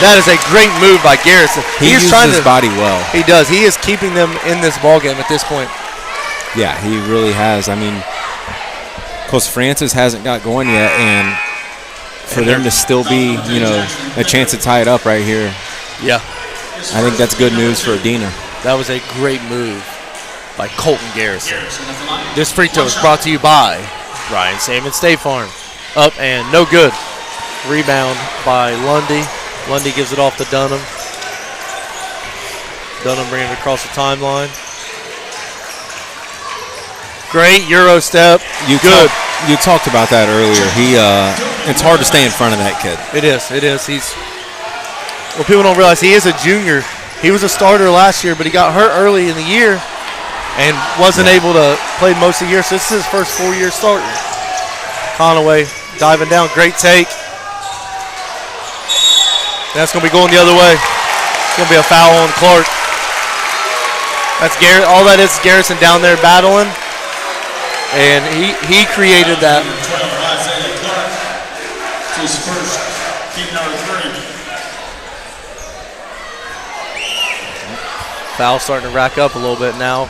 That is a great move by Garrison. He uses his body well. He does. He is keeping them in this ball game at this point. Yeah, he really has. I mean, because Francis hasn't got going yet, and for them to still be, a chance to tie it up right here. Yeah. I think that's good news for Adena. That was a great move by Colton Garrison. This free throw is brought to you by Ryan Salmon State Farm. Up and no good. Rebound by Lundy. Lundy gives it off to Dunham. Dunham bringing it across the timeline. Great Euro step. Good. You talked about that earlier. It's hard to stay in front of that kid. It is. Well, people don't realize he is a junior. He was a starter last year, but he got hurt early in the year and wasn't able to play most of the year. So this is his first 4-year starting. Conaway diving down. Great take. That's going to be going the other way. It's going to be a foul on Clark. That's Garrett. All that is Garrison down there battling. And he created that. His first, team number 3. Foul starting to rack up a little bit now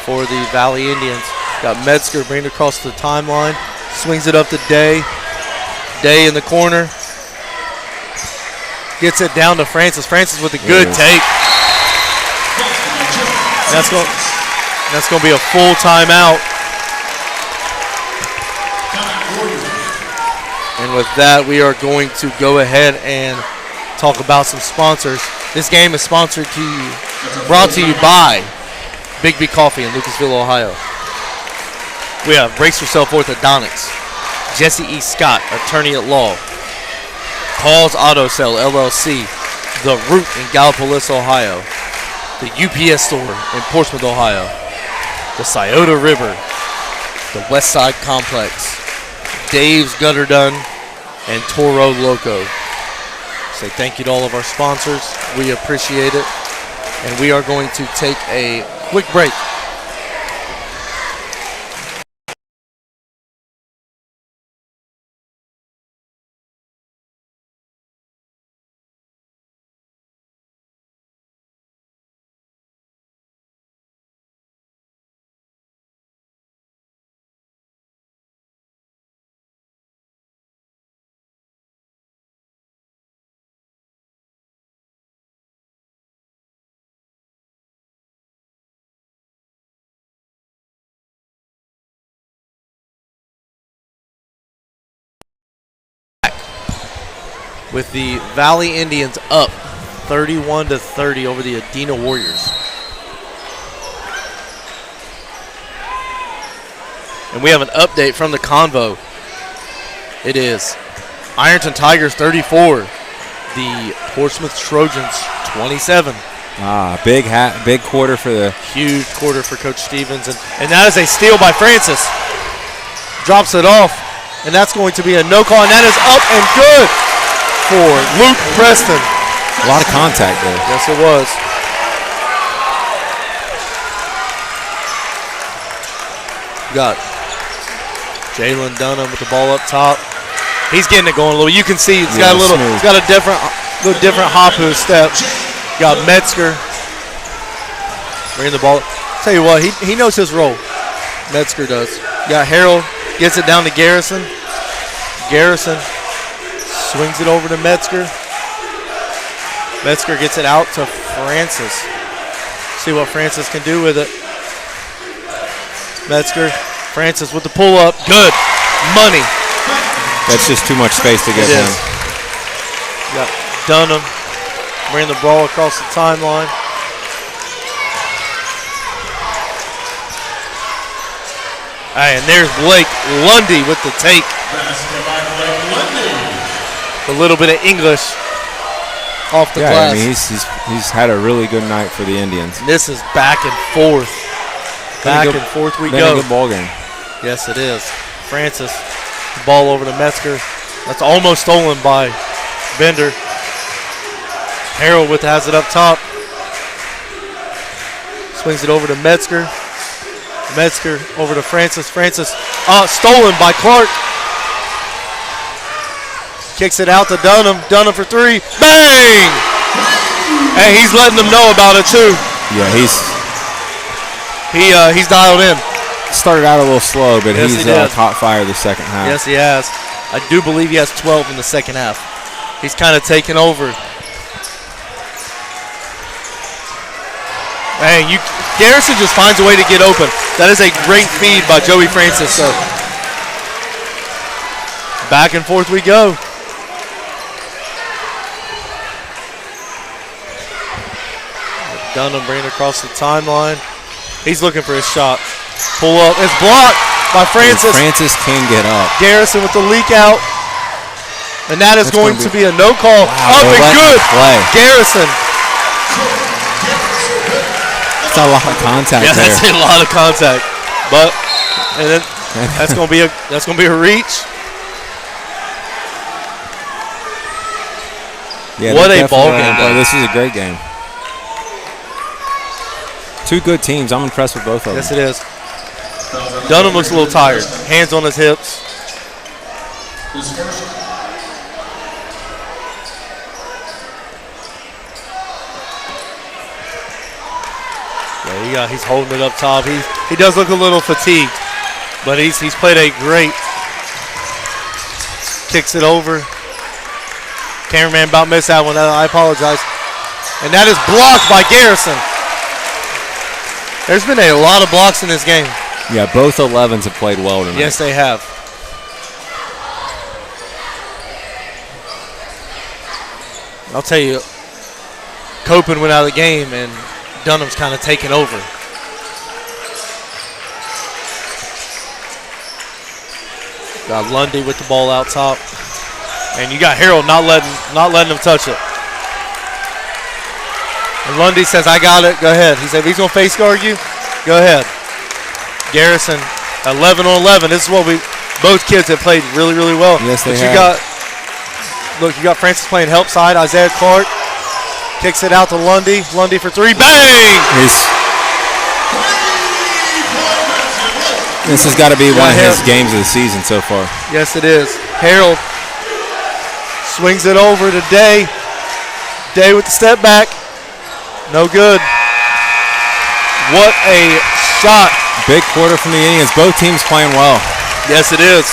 for the Valley Indians. Got Metzger bringing it across the timeline. Swings it up to Day. Day in the corner. Gets it down to Francis. Francis with a good take. That's going to be a full timeout. And with that, we are going to go ahead and talk about some sponsors. This game is brought to you by Big B Coffee in Lucasville, Ohio. We have Brace Yourself Orthodontics, Jesse E. Scott, attorney at law, Paul's Auto Sale, LLC, The Root in Gallipolis, Ohio, the UPS store in Portsmouth, Ohio, the Scioto River, the West Side Complex, Dave's Gutter Done, and Toro Loco. Say thank you to all of our sponsors. We appreciate it. And we are going to take a quick break. With the Valley Indians up 31-30 over the Adena Warriors. And we have an update from the convo. It is Ironton Tigers 34, the Portsmouth Trojans 27. Big quarter for the huge quarter for Coach Stevens, and that is a steal by Francis. Drops it off, and that's going to be a no call, and that is up and good for Luke Preston. A lot of contact there. Yes, it was. Got Jalen Dunham with the ball up top. He's getting it going a little. You can see he's got a different hop to his step. Got Metzger bringing the ball. Tell you what, he knows his role. Metzger does. Got Harold, gets it down to Garrison. Garrison swings it over to Metzger. Metzger gets it out to Francis. See what Francis can do with it. Metzger, Francis with the pull up. Good. Money. That's just too much space to get him. Got Dunham bringing the ball across the timeline. And there's Blake Lundy with the take. A little bit of English off the glass. I mean, he's had a really good night for the Indians. And this is back and forth. Back and forth we go. A good ball game. Yes, it is. Francis, ball over to Metzger. That's almost stolen by Bender. Harold has it up top. Swings it over to Metzger. Metzger over to Francis. Francis stolen by Clark. Kicks it out to Dunham. Dunham for three. Bang! Hey, he's letting them know about it too. Yeah, he's dialed in. Started out a little slow, but yes, he's caught fire the second half. Yes, he has. I do believe he has 12 in the second half. He's kind of taken over. Man, Garrison just finds a way to get open. That is a great feed by Joey Francis. So back and forth we go. Dunham bringing it across the timeline. He's looking for his shot. Pull up. It's blocked by Francis. Francis can get up. Garrison with the leak out. And that is going to be a no call. Wow, up and good. Garrison. That's a lot of contact there. That's a lot of contact. But and then that's going to be a reach. Yeah, what a ball game. Boy, this is a great game. Two good teams. I'm impressed with both of them. Yes, it is. Dunham looks a little tired. Hands on his hips. Yeah, he's holding it up top. He does look a little fatigued. But he's played a great. Kicks it over. Cameraman about missed that one. I apologize. And that is blocked by Garrison. There's been a lot of blocks in this game. Yeah, both 11s have played well tonight. Yes, they have. I'll tell you, Copen went out of the game and Dunham's kind of taken over. Got Lundy with the ball out top. And you got Harold not letting him touch it. And Lundy says, I got it, go ahead. He said, if he's going to face guard you, go ahead. Garrison, 11 on 11. This is what both kids have played really, really well. Yes, they have. Look, you got Francis playing help side. Isaiah Clark kicks it out to Lundy. Lundy for three. Bang! This has got to be one of his games of the season so far. Yes, it is. Harold swings it over to Day. Day with the step back. No good. What a shot. Big quarter from the Indians. Both teams playing well. Yes, it is.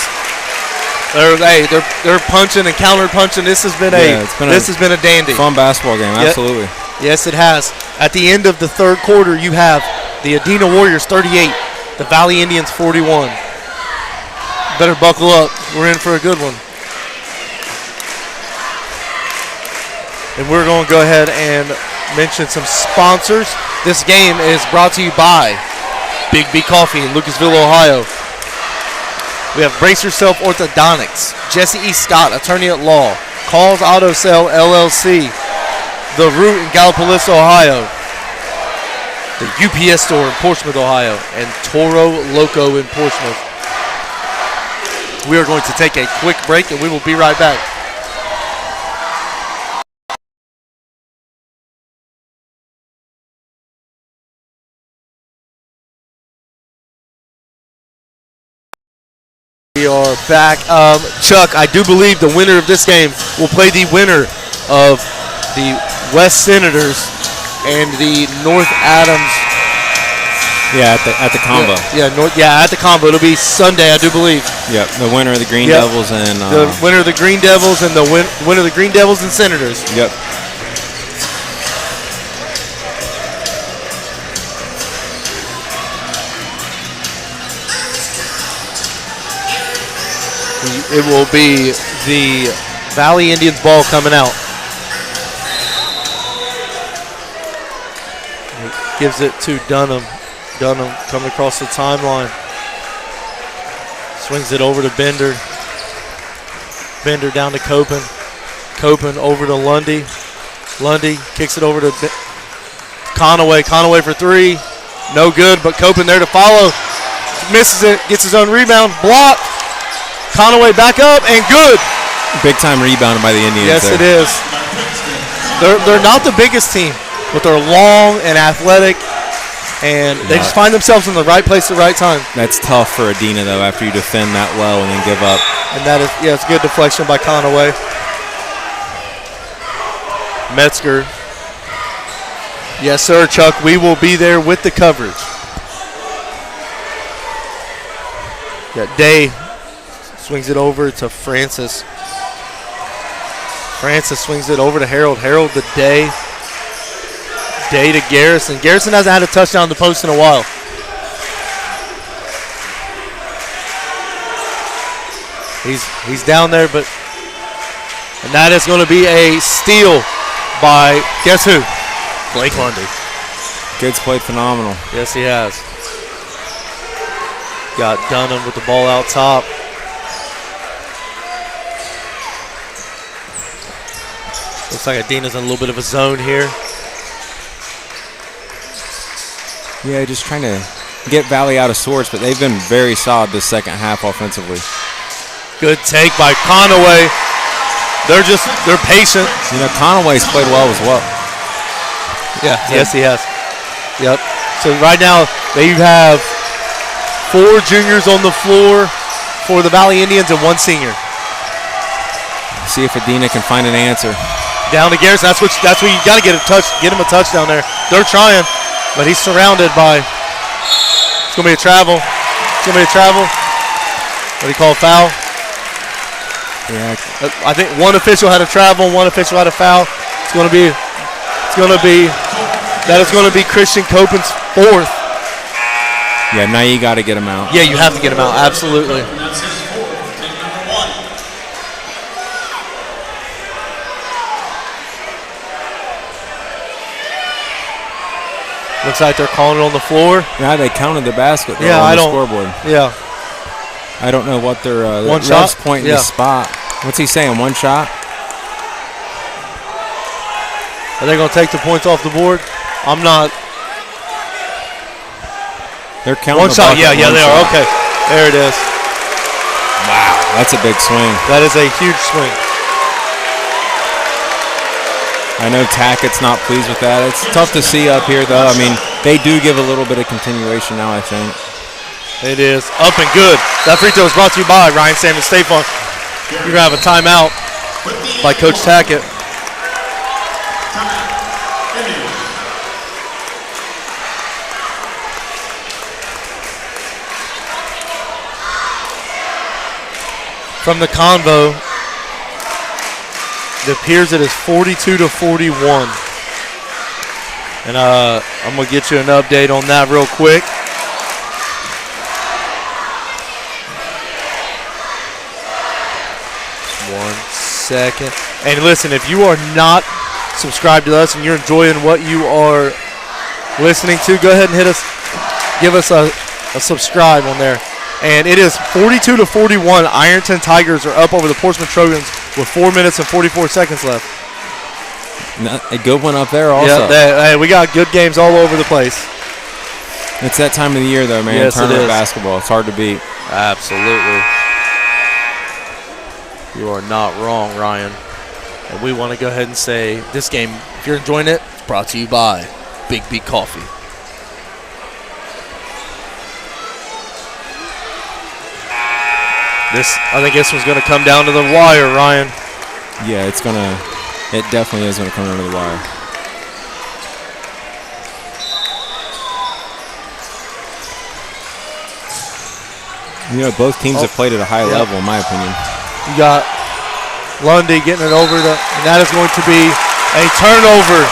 They're punching and counter punching. This has been a dandy. Fun basketball game, absolutely. Yes, it has. At the end of the third quarter, you have the Adena Warriors 38, the Valley Indians 41. Better buckle up. We're in for a good one. And we're going to go ahead and mention some sponsors. This game is brought to you by Big B Coffee in Lucasville, Ohio. We have Brace Yourself Orthodontics, Jesse E. Scott, attorney at law, Calls Auto Sale LLC, The Root in Gallipolis, Ohio, the UPS store in Portsmouth, Ohio, and Toro Loco in Portsmouth. We are going to take a quick break and we will be right back. We are back. Chuck, I do believe the winner of this game will play the winner of the West Senators and the North Adams. Yeah, at the combo. At the combo. It'll be Sunday, I do believe. Yep, the winner of the Green Devils and the winner of the Green Devils and the winner of the Green Devils and Senators. Yep. It will be the Valley Indians ball coming out. He gives it to Dunham. Dunham coming across the timeline. Swings it over to Bender. Bender down to Copen. Copen over to Lundy. Lundy kicks it over to Conaway. Conaway for three. No good, but Copen there to follow. Misses it, gets his own rebound. Blocked. Conaway back up and good. Big time rebounded by the Indians. Yes, it is. They're not the biggest team, but they're long and athletic, and they just find themselves in the right place at the right time. That's tough for Adena though after you defend that well and then give up. And that is, it's good deflection by Conaway. Metzger. Yes, sir, Chuck. We will be there with the coverage. Got Day. Swings it over to Francis. Francis swings it over to Harold. Harold to Day. Day to Garrison. Garrison hasn't had a touchdown in the post in a while. He's down there, and that is going to be a steal by, guess who? Blake Lundy. Kid's played phenomenal. Yes, he has. Got Dunham with the ball out top. Looks like Adena's in a little bit of a zone here. Yeah, just trying to get Valley out of sorts, but they've been very solid this second half offensively. Good take by Conaway. They're patient. You know, Conaway's played well as well. Yeah, yes he has. Yep. So right now they have 4 juniors on the floor for the Valley Indians and 1 senior. See if Adena can find an answer. Down to Garrison. That's what you got to get him a touchdown there. They're trying, but he's surrounded by. It's gonna be a travel. What do you call a foul? Yeah. I think one official had a travel, one official had a foul. That is going to be Christian Copen's fourth. Yeah, now you got to get him out. Yeah, you have to get him out, absolutely. And that's his fourth. Take number 1. Looks like they're calling it on the floor. Yeah, they counted the basket though, Yeah, on I the don't. scoreboard. Yeah. I don't know what their One ref's shot? pointing Yeah. the spot. What's he saying? One shot? Are they going to take the points off the board? I'm not. They're counting One the shot. bucket, Yeah, one they shot. are. Okay. There it is. Wow, that's a big swing. That is a huge swing. I know Tackett's not pleased with that. It's tough to see up here, though. I mean, they do give a little bit of continuation now, I think. It is up and good. That free throw is brought to you by Ryan Salmon State Farm. You're going to have a timeout by Coach Tackett. From the convo, it appears it is 42-41. And I'm going to get you an update on that real quick. One second. And listen, if you are not subscribed to us and you're enjoying what you are listening to, go ahead and give us a subscribe on there. And it is 42-41. Ironton Tigers are up over the Portsmouth Trojans with 4 minutes and 44 seconds left. A good one up there also. Yeah, we got good games all over the place. It's that time of the year, though, man. Yes, it Tournament is. basketball. It's hard to beat. Absolutely. You are not wrong, Ryan. And we want to go ahead and say this game, if you're enjoying it, it's brought to you by Big B Coffee. I think this one's going to come down to the wire, Ryan. Yeah, it definitely is going to come down to the wire. You know, both teams have played at a high level, in my opinion. You got Lundy getting it over, and that is going to be a turnover.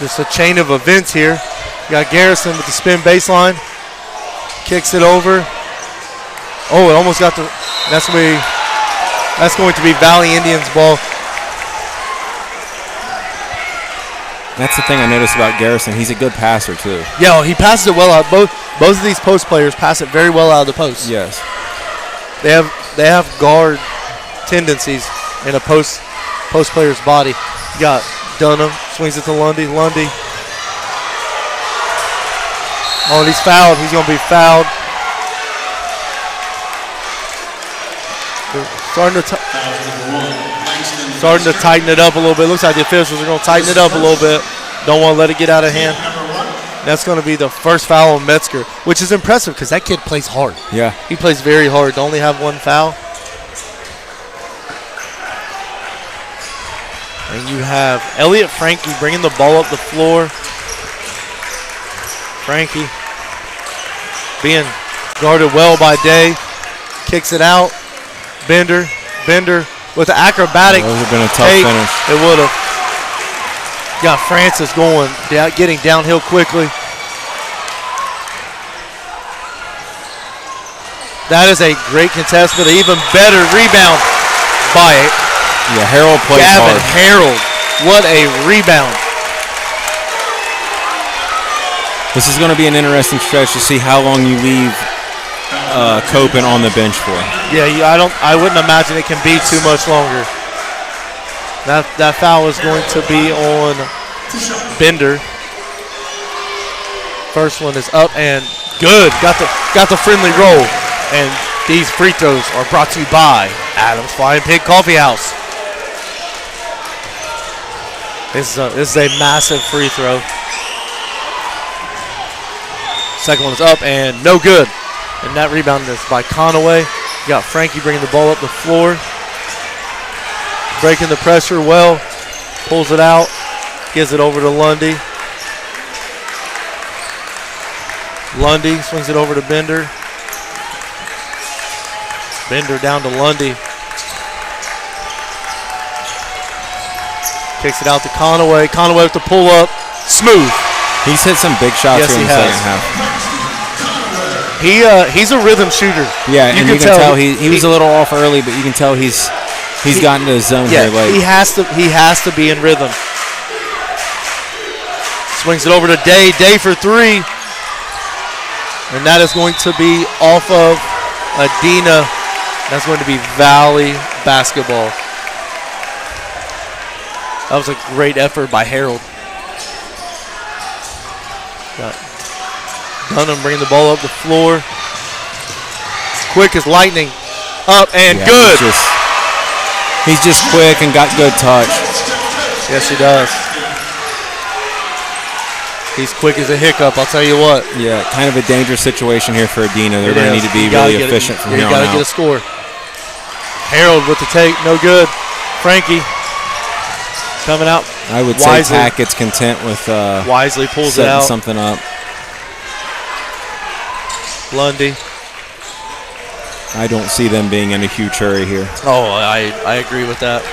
Just a chain of events here. You got Garrison with the spin baseline, kicks it over. Oh, it almost got that's going to be Valley Indians ball. That's the thing I noticed about Garrison. He's a good passer, too. Yeah, he passes it well out. Both of these post players pass it very well out of the post. Yes. They have guard tendencies in a post player's body. You got Dunham, swings it to Lundy. Oh, and he's fouled. He's going to be fouled. They're starting to tighten it up a little bit. Looks like the officials are going to tighten it up a little bit. Don't want to let it get out of hand. That's going to be the first foul on Metzger, which is impressive because that kid plays hard. Yeah. He plays very hard to only have one foul. And you have Elliott Frankie bringing the ball up the floor. Frankie being guarded well by Day. Kicks it out. Bender with the acrobatic That would have been a tough take. finish. It would have. Got Francis going, getting downhill quickly. That is a great contest, but an even better rebound by Yeah, Harold plays Gavin hard. Harold. What a rebound. This is going to be an interesting stretch to see how long you leave Copen on the bench for. Yeah, I wouldn't imagine it can be too much longer. That foul is going to be on Bender. First one is up and good. Got the friendly roll. And these free throws are brought to you by Adams Flying Pig Coffee House. This is a massive free throw. Second one is up and no good. And that rebound is by Conaway. Got Frankie bringing the ball up the floor. Breaking the pressure well. Pulls it out. Gives it over to Lundy. Lundy swings it over to Bender. Bender down to Lundy. Kicks it out to Conaway. Conaway with the pull-up. Smooth. He's hit some big shots Yes, here in he the has. second half. He's a rhythm shooter. Yeah, you can tell he was a little off early, but you can tell he's gotten to his zone here late. He has to be in rhythm. Swings it over to Day. Day for three. And that is going to be off of Adena. That's going to be Valley basketball. That was a great effort by Harold. Got Dunham bringing the ball up the floor. Quick as lightning. Up and good. He's just quick and got good touch. Yes, he does. He's quick as a hiccup, I'll tell you what. Yeah, kind of a dangerous situation here for Adena. They're going to need to be really efficient from here on out. You got to get a score. Harold with the take, no good. Frankie coming out. I would say Tackett's content with wisely pulls it out. Setting something up. Lundy. I don't see them being in a huge hurry here. Oh, I agree with that.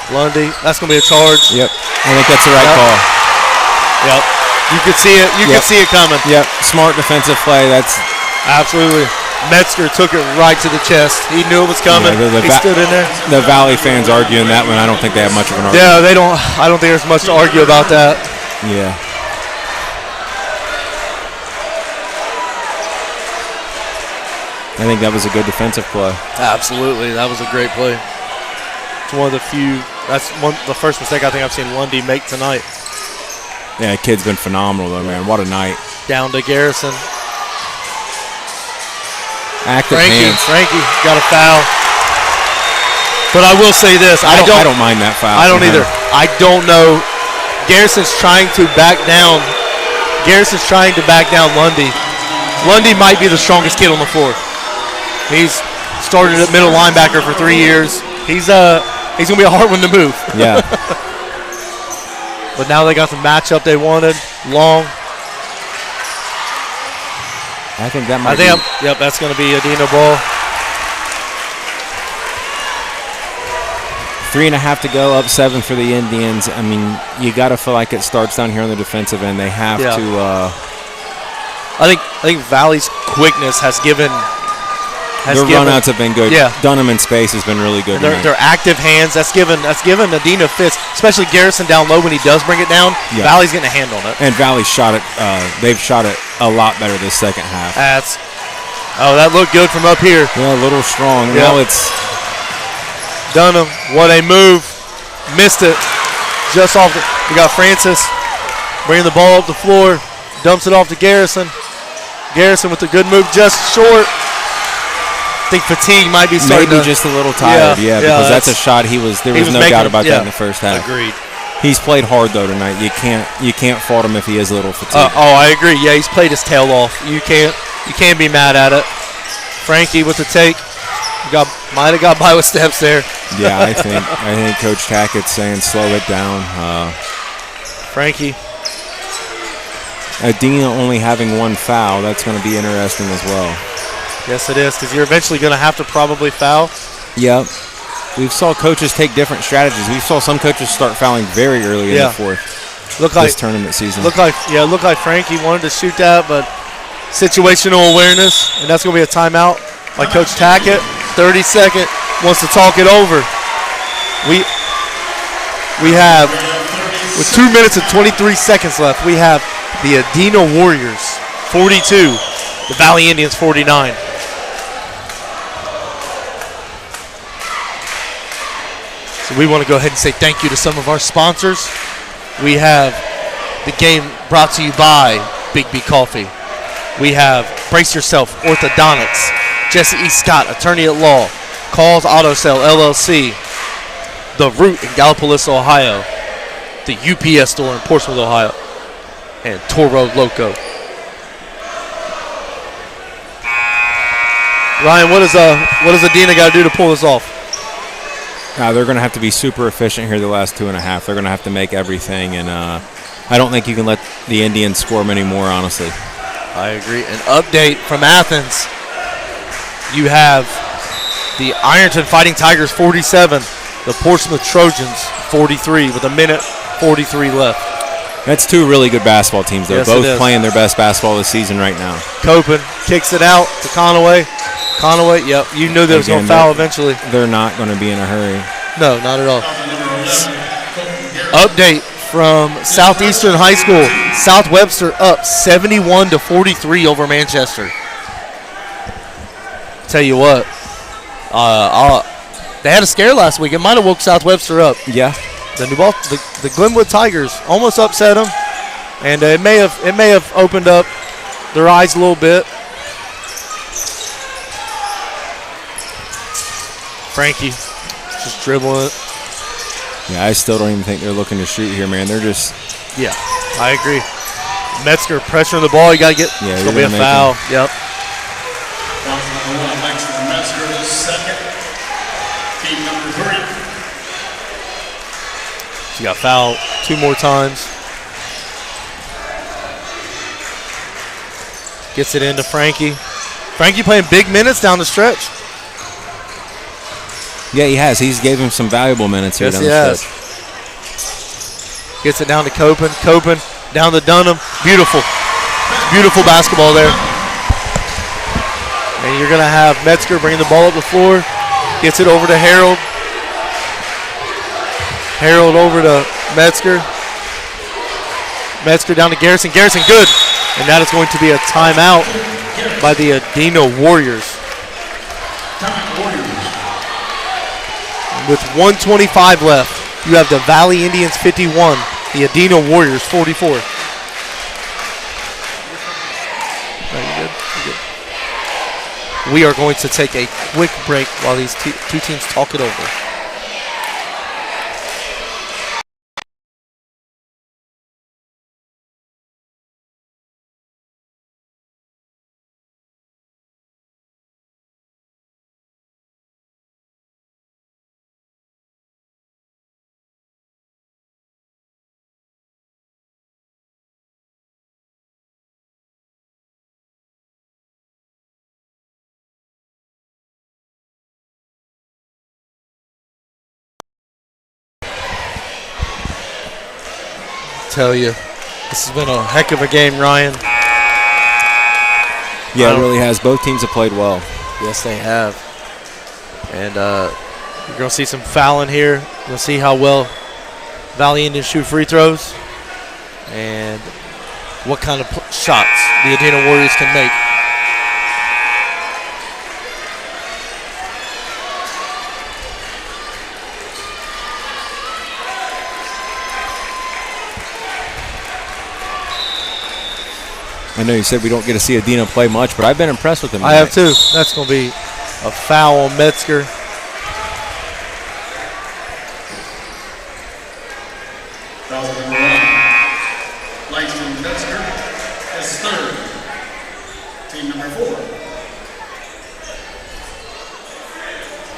Lundy, that's going to be a charge. Yep, I think that's the right call. Yep, you could see it. You could see it coming. Yep, smart defensive play. That's absolutely. Metzger took it right to the chest. He knew it was coming. Yeah, he stood in there. The Valley fans arguing that one. I don't think they have much of an argument. Yeah, they don't. I don't think there's much to argue about that. Yeah. I think that was a good defensive play. Absolutely, that was a great play. It's one of the few. That's the first mistake I think I've seen Lundy make tonight. Yeah, the kid's been phenomenal though, man. What a night. Down to Garrison. Active hands. Frankie got a foul. But I will say this: I don't mind that foul. I don't either. I don't know. Garrison's trying to back down. Garrison's trying to back down Lundy. Lundy might be the strongest kid on the floor. He's started at middle linebacker for 3 years. He's gonna be a hard one to move. Yeah. But now they got the matchup they wanted. Long. I think that might be. Yep, that's gonna be Adena ball. 3.5 to go, up 7 for the Indians. I mean, you got to feel like it starts down here on the defensive end. They have to. I think Valley's quickness has given. Their runouts have been good. Yeah. Dunham in space has been really good. Their active hands. That's given Adena fits, especially Garrison down low when he does bring it down. Yeah. Valley's getting a hand on it. And Valley shot it. They've shot it a lot better this second half. That looked good from up here. Yeah, a little strong. Yep. Now it's. Dunham, what a move. Missed it. Just off. We got Francis bringing the ball up the floor. Dumps it off to Garrison. Garrison with a good move, just short. I think fatigue might be starting. Maybe just a little tired, because that's a shot there was no doubt about that in the first half. Agreed. He's played hard though tonight. You can't fault him if he is a little fatigued. I agree. Yeah, he's played his tail off. You can't be mad at it. Frankie with the take. Might have got by with steps there. Yeah, I think Coach Tackett's saying slow it down. Frankie. Adena only having 1 foul. That's going to be interesting as well. Yes, it is, because you're eventually going to have to probably foul. Yep. We saw coaches take different strategies. We saw some coaches start fouling very early in the fourth. This tournament season. Looked like Frankie wanted to shoot that, but situational awareness, and that's going to be a timeout by Coach Tackett. 30-second, wants to talk it over. We have, with 2 minutes and 23 seconds left, we have the Adena Warriors 42, the Valley Indians 49. So we want to go ahead and say thank you to some of our sponsors. We have the game brought to you by Big B Coffee. We have Brace Yourself Orthodontics, Jesse E. Scott, Attorney at Law, Calls Auto Sale LLC, The Root in Gallipolis, Ohio, the UPS store in Portsmouth, Ohio, and Toro Loco. Ryan, what does Adena got to do to pull this off? They're going to have to be super efficient here the last 2.5. They're going to have to make everything, and I don't think you can let the Indians score many more, honestly. I agree. An update from Athens. You have the Ironton Fighting Tigers 47, the Portsmouth Trojans 43 with 1:43 left. That's two really good basketball teams. They're Yes, both playing their best basketball this season right now. Copen kicks it out to Conaway. Conaway, yep, you knew there was going to foul eventually. They're not going to be in a hurry. No, not at all. Update from Southeastern High School. South Webster up 71-43 over Manchester. Tell you what, they had a scare last week. It might have woke South Webster up. Yeah. The Glenwood Tigers almost upset them, and it may have opened up their eyes a little bit. Frankie just dribbling it. Yeah, I still don't even think they're looking to shoot here, man. They're just. Yeah, I agree. Metzger pressuring the ball. You got to get. Yeah, it's going to be a foul. Yep. Metzger is second. Team number 3. She got fouled 2 more times. Gets it into Frankie. Frankie playing big minutes down the stretch. Yeah, he has. He's gave him some valuable minutes here down the stretch. Gets it down to Copen. Copen down to Dunham. Beautiful. Beautiful basketball there. And you're going to have Metzger bringing the ball up the floor. Gets it over to Harold. Harold over to Metzger. Metzger down to Garrison. Garrison good. And that is going to be a timeout by the Adena Warriors. With 1:25 left, you have the Valley Indians 51, the Adena Warriors 44. Are you good? You're good. We are going to take a quick break while these two teams talk it over. Tell you, this has been a heck of a game, Ryan. Yeah, it really has. Both teams have played well. Yes, they have. And you're going to see some fouling here. You're going to see how well Valley Indians shoot free throws and what kind of shots the Adena Warriors can make. I know you said we don't get to see Adena play much, but I've been impressed with him tonight. I have too. That's going to be a foul on Metzger. Foul number 1. Langston Metzger is third. Team number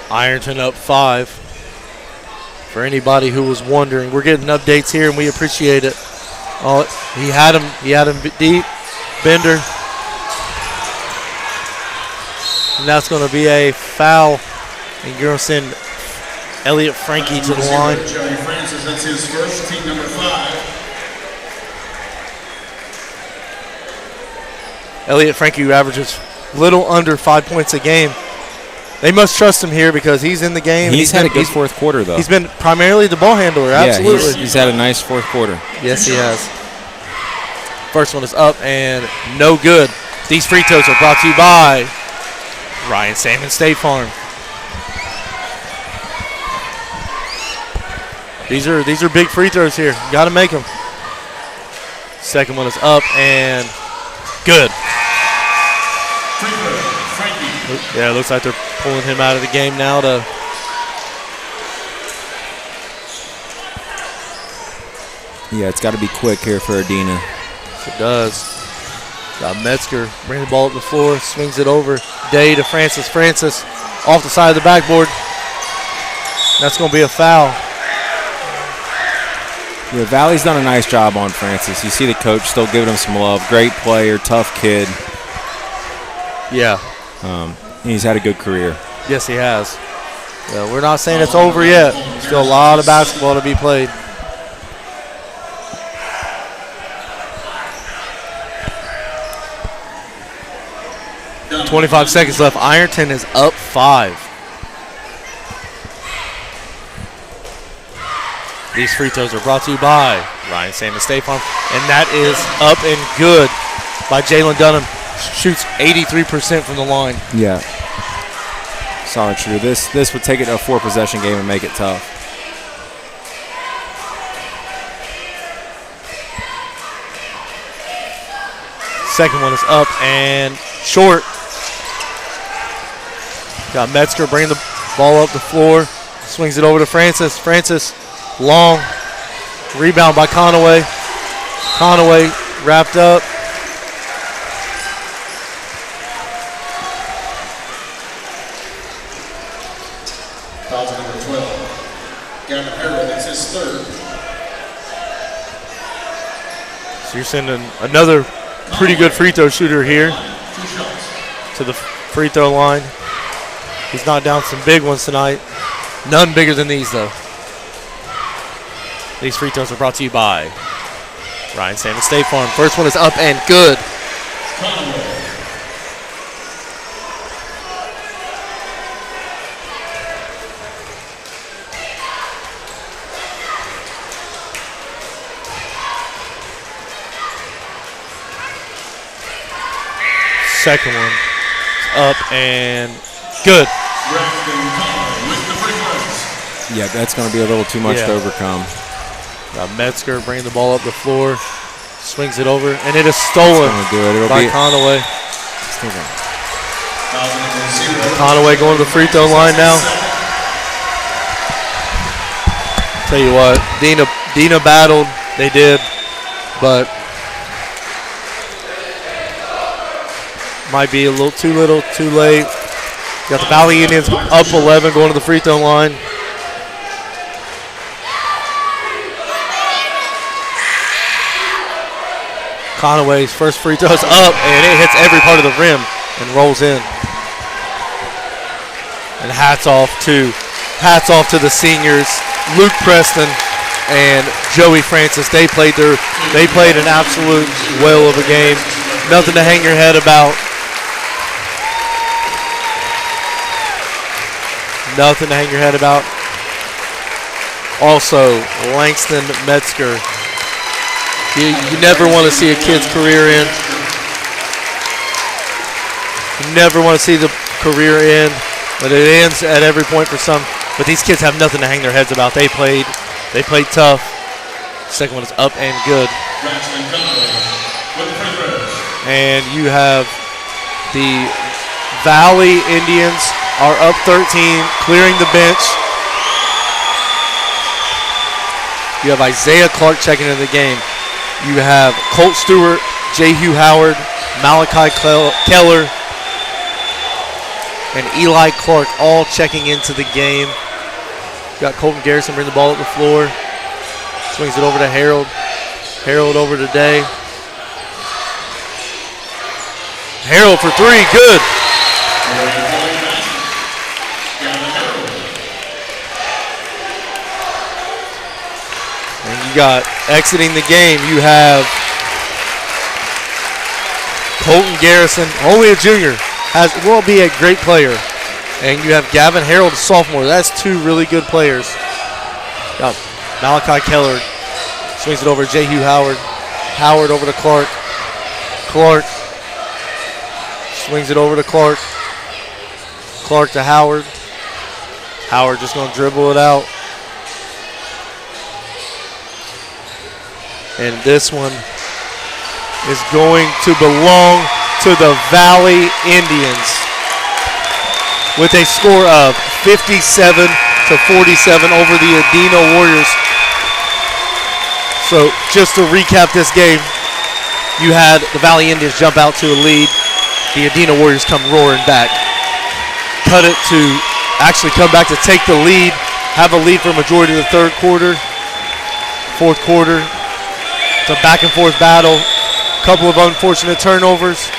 4. Ironton up 5. For anybody who was wondering, we're getting updates here and we appreciate it. Oh, he had him deep. Bender. And that's going to be a foul. And you're going to send Elliot Frankie to the line. Joey Francis, that's his first. Team number 5. Elliot Frankie, who averages little under 5 points a game. They must trust him here because he's in the game. He's had a good fourth quarter, though. He's been primarily the ball handler, absolutely. Yeah, he's had a nice fourth quarter. Yes, he has. First one is up and no good. These free throws are brought to you by Ryan Salmon State Farm. These are big free throws here. You got to make them. Second one is up and good. Yeah, it looks like they're pulling him out of the game now to. Yeah, it's got to be quick here for Adena. It does. Got Metzger, bring the ball up the floor, swings it over. Day to Francis. Francis off the side of the backboard. That's going to be a foul. Yeah, Valley's done a nice job on Francis. You see the coach still giving him some love. Great player, tough kid. Yeah. He's had a good career. Yes, he has. Yeah, we're not saying it's over yet. Still a lot of basketball to be played. Done. 25 seconds left. Ironton is up 5. These free throws are brought to you by Ryan Salmon State Farm. And that is up and good by Jalen Dunham. Shoots 83% from the line. Yeah. Solid shooter. This would take it to a 4-possession game and make it tough. Second one is up and short. Got Metzger bringing the ball up the floor. Swings it over to Francis. Francis, long. Rebound by Conaway. Conaway wrapped up. Foul number 12. Gavin Harold, it's his third. So you're sending another pretty good free throw shooter here 2 shots. to the free throw line. He's knocked down some big ones tonight. None bigger than these, though. These free throws are brought to you by Ryan Salmon State Farm. First one is up and good. Conaway. Second one is up and good. Braxton Conaway with the free throws. Yeah, that's going to be a little too much to overcome. Got Metzger bringing the ball up the floor. Swings it over, and it is stolen Gonna do it. It'll by be Conaway. still going. Foul number 0. Conaway going to the free throw line now. Tell you what, Dina battled. They did, but might be a little, too late. Got the Valley Indians up 11 going to the free throw line. Conaway's first free throw is up, and it hits every part of the rim and rolls in. And hats off to the seniors, Luke Preston and Joey Francis. They played an absolute whale of a game. Nothing to hang your head about. Nothing to hang your head about. Also, Langston Metzger. You never want to see a kid's career end. You never want to see the career end, but it ends at every point for some. But these kids have nothing to hang their heads about. They played tough. Second one is up and good. Braxton Conaway with the free throws. And you have the Valley Indians are up 13, clearing the bench. You have Isaiah Clark checking into the game. You have Colt Stewart, J. Hugh Howard, Malachi Keller, and Eli Clark all checking into the game. You got Colton Garrison bring the ball up the floor. Swings it over to Harold. Harold over to Day. Harold for 3, good. And you got exiting the game, you have Colton Garrison, only a junior, will be a great player. And you have Gavin Harold, a sophomore. That's 2 really good players. Got Malachi Keller swings it over to J. Hugh Howard. Howard over to Clark. Clark swings it over to Clark. Clark to Howard. Howard just going to dribble it out. And this one is going to belong to the Valley Indians with a score of 57-47 over the Adena Warriors. So just to recap this game, You had the Valley Indians jump out to a lead. The Adena Warriors come roaring back. Cut it to actually come back to take the lead. Have a lead for a majority of the third quarter. Fourth quarter, it's a back and forth battle. Couple of unfortunate turnovers.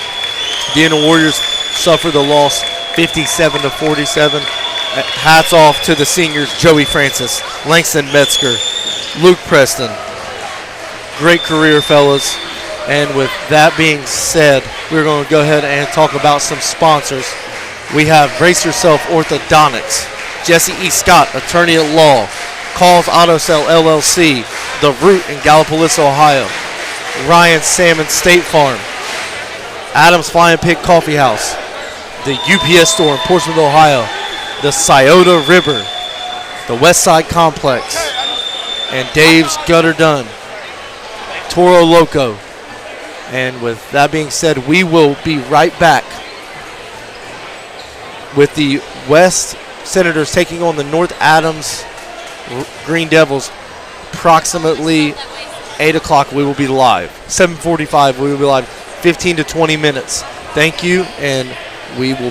The Adena Warriors suffer the loss 57-47. Hats off to the seniors, Joey Francis, Langston Metzger, Luke Preston. Great career, fellas. And with that being said, we're going to go ahead and talk about some sponsors. We have Brace Yourself Orthodontics, Jesse E. Scott, attorney at law, Calls Auto Sale LLC, The Root in Gallipolis, Ohio, Ryan Salmon State Farm, Adams Flying Pig Coffee House, the UPS store in Portsmouth, Ohio, the Scioto River, the West Side Complex, and Dave's Gutter Done, Toro Loco. And with that being said, we will be right back with the West Senators taking on the North Adams Green Devils. Approximately 8 o'clock, we will be live. 7:45, we will be live. 15 to 20 minutes. Thank you, and we will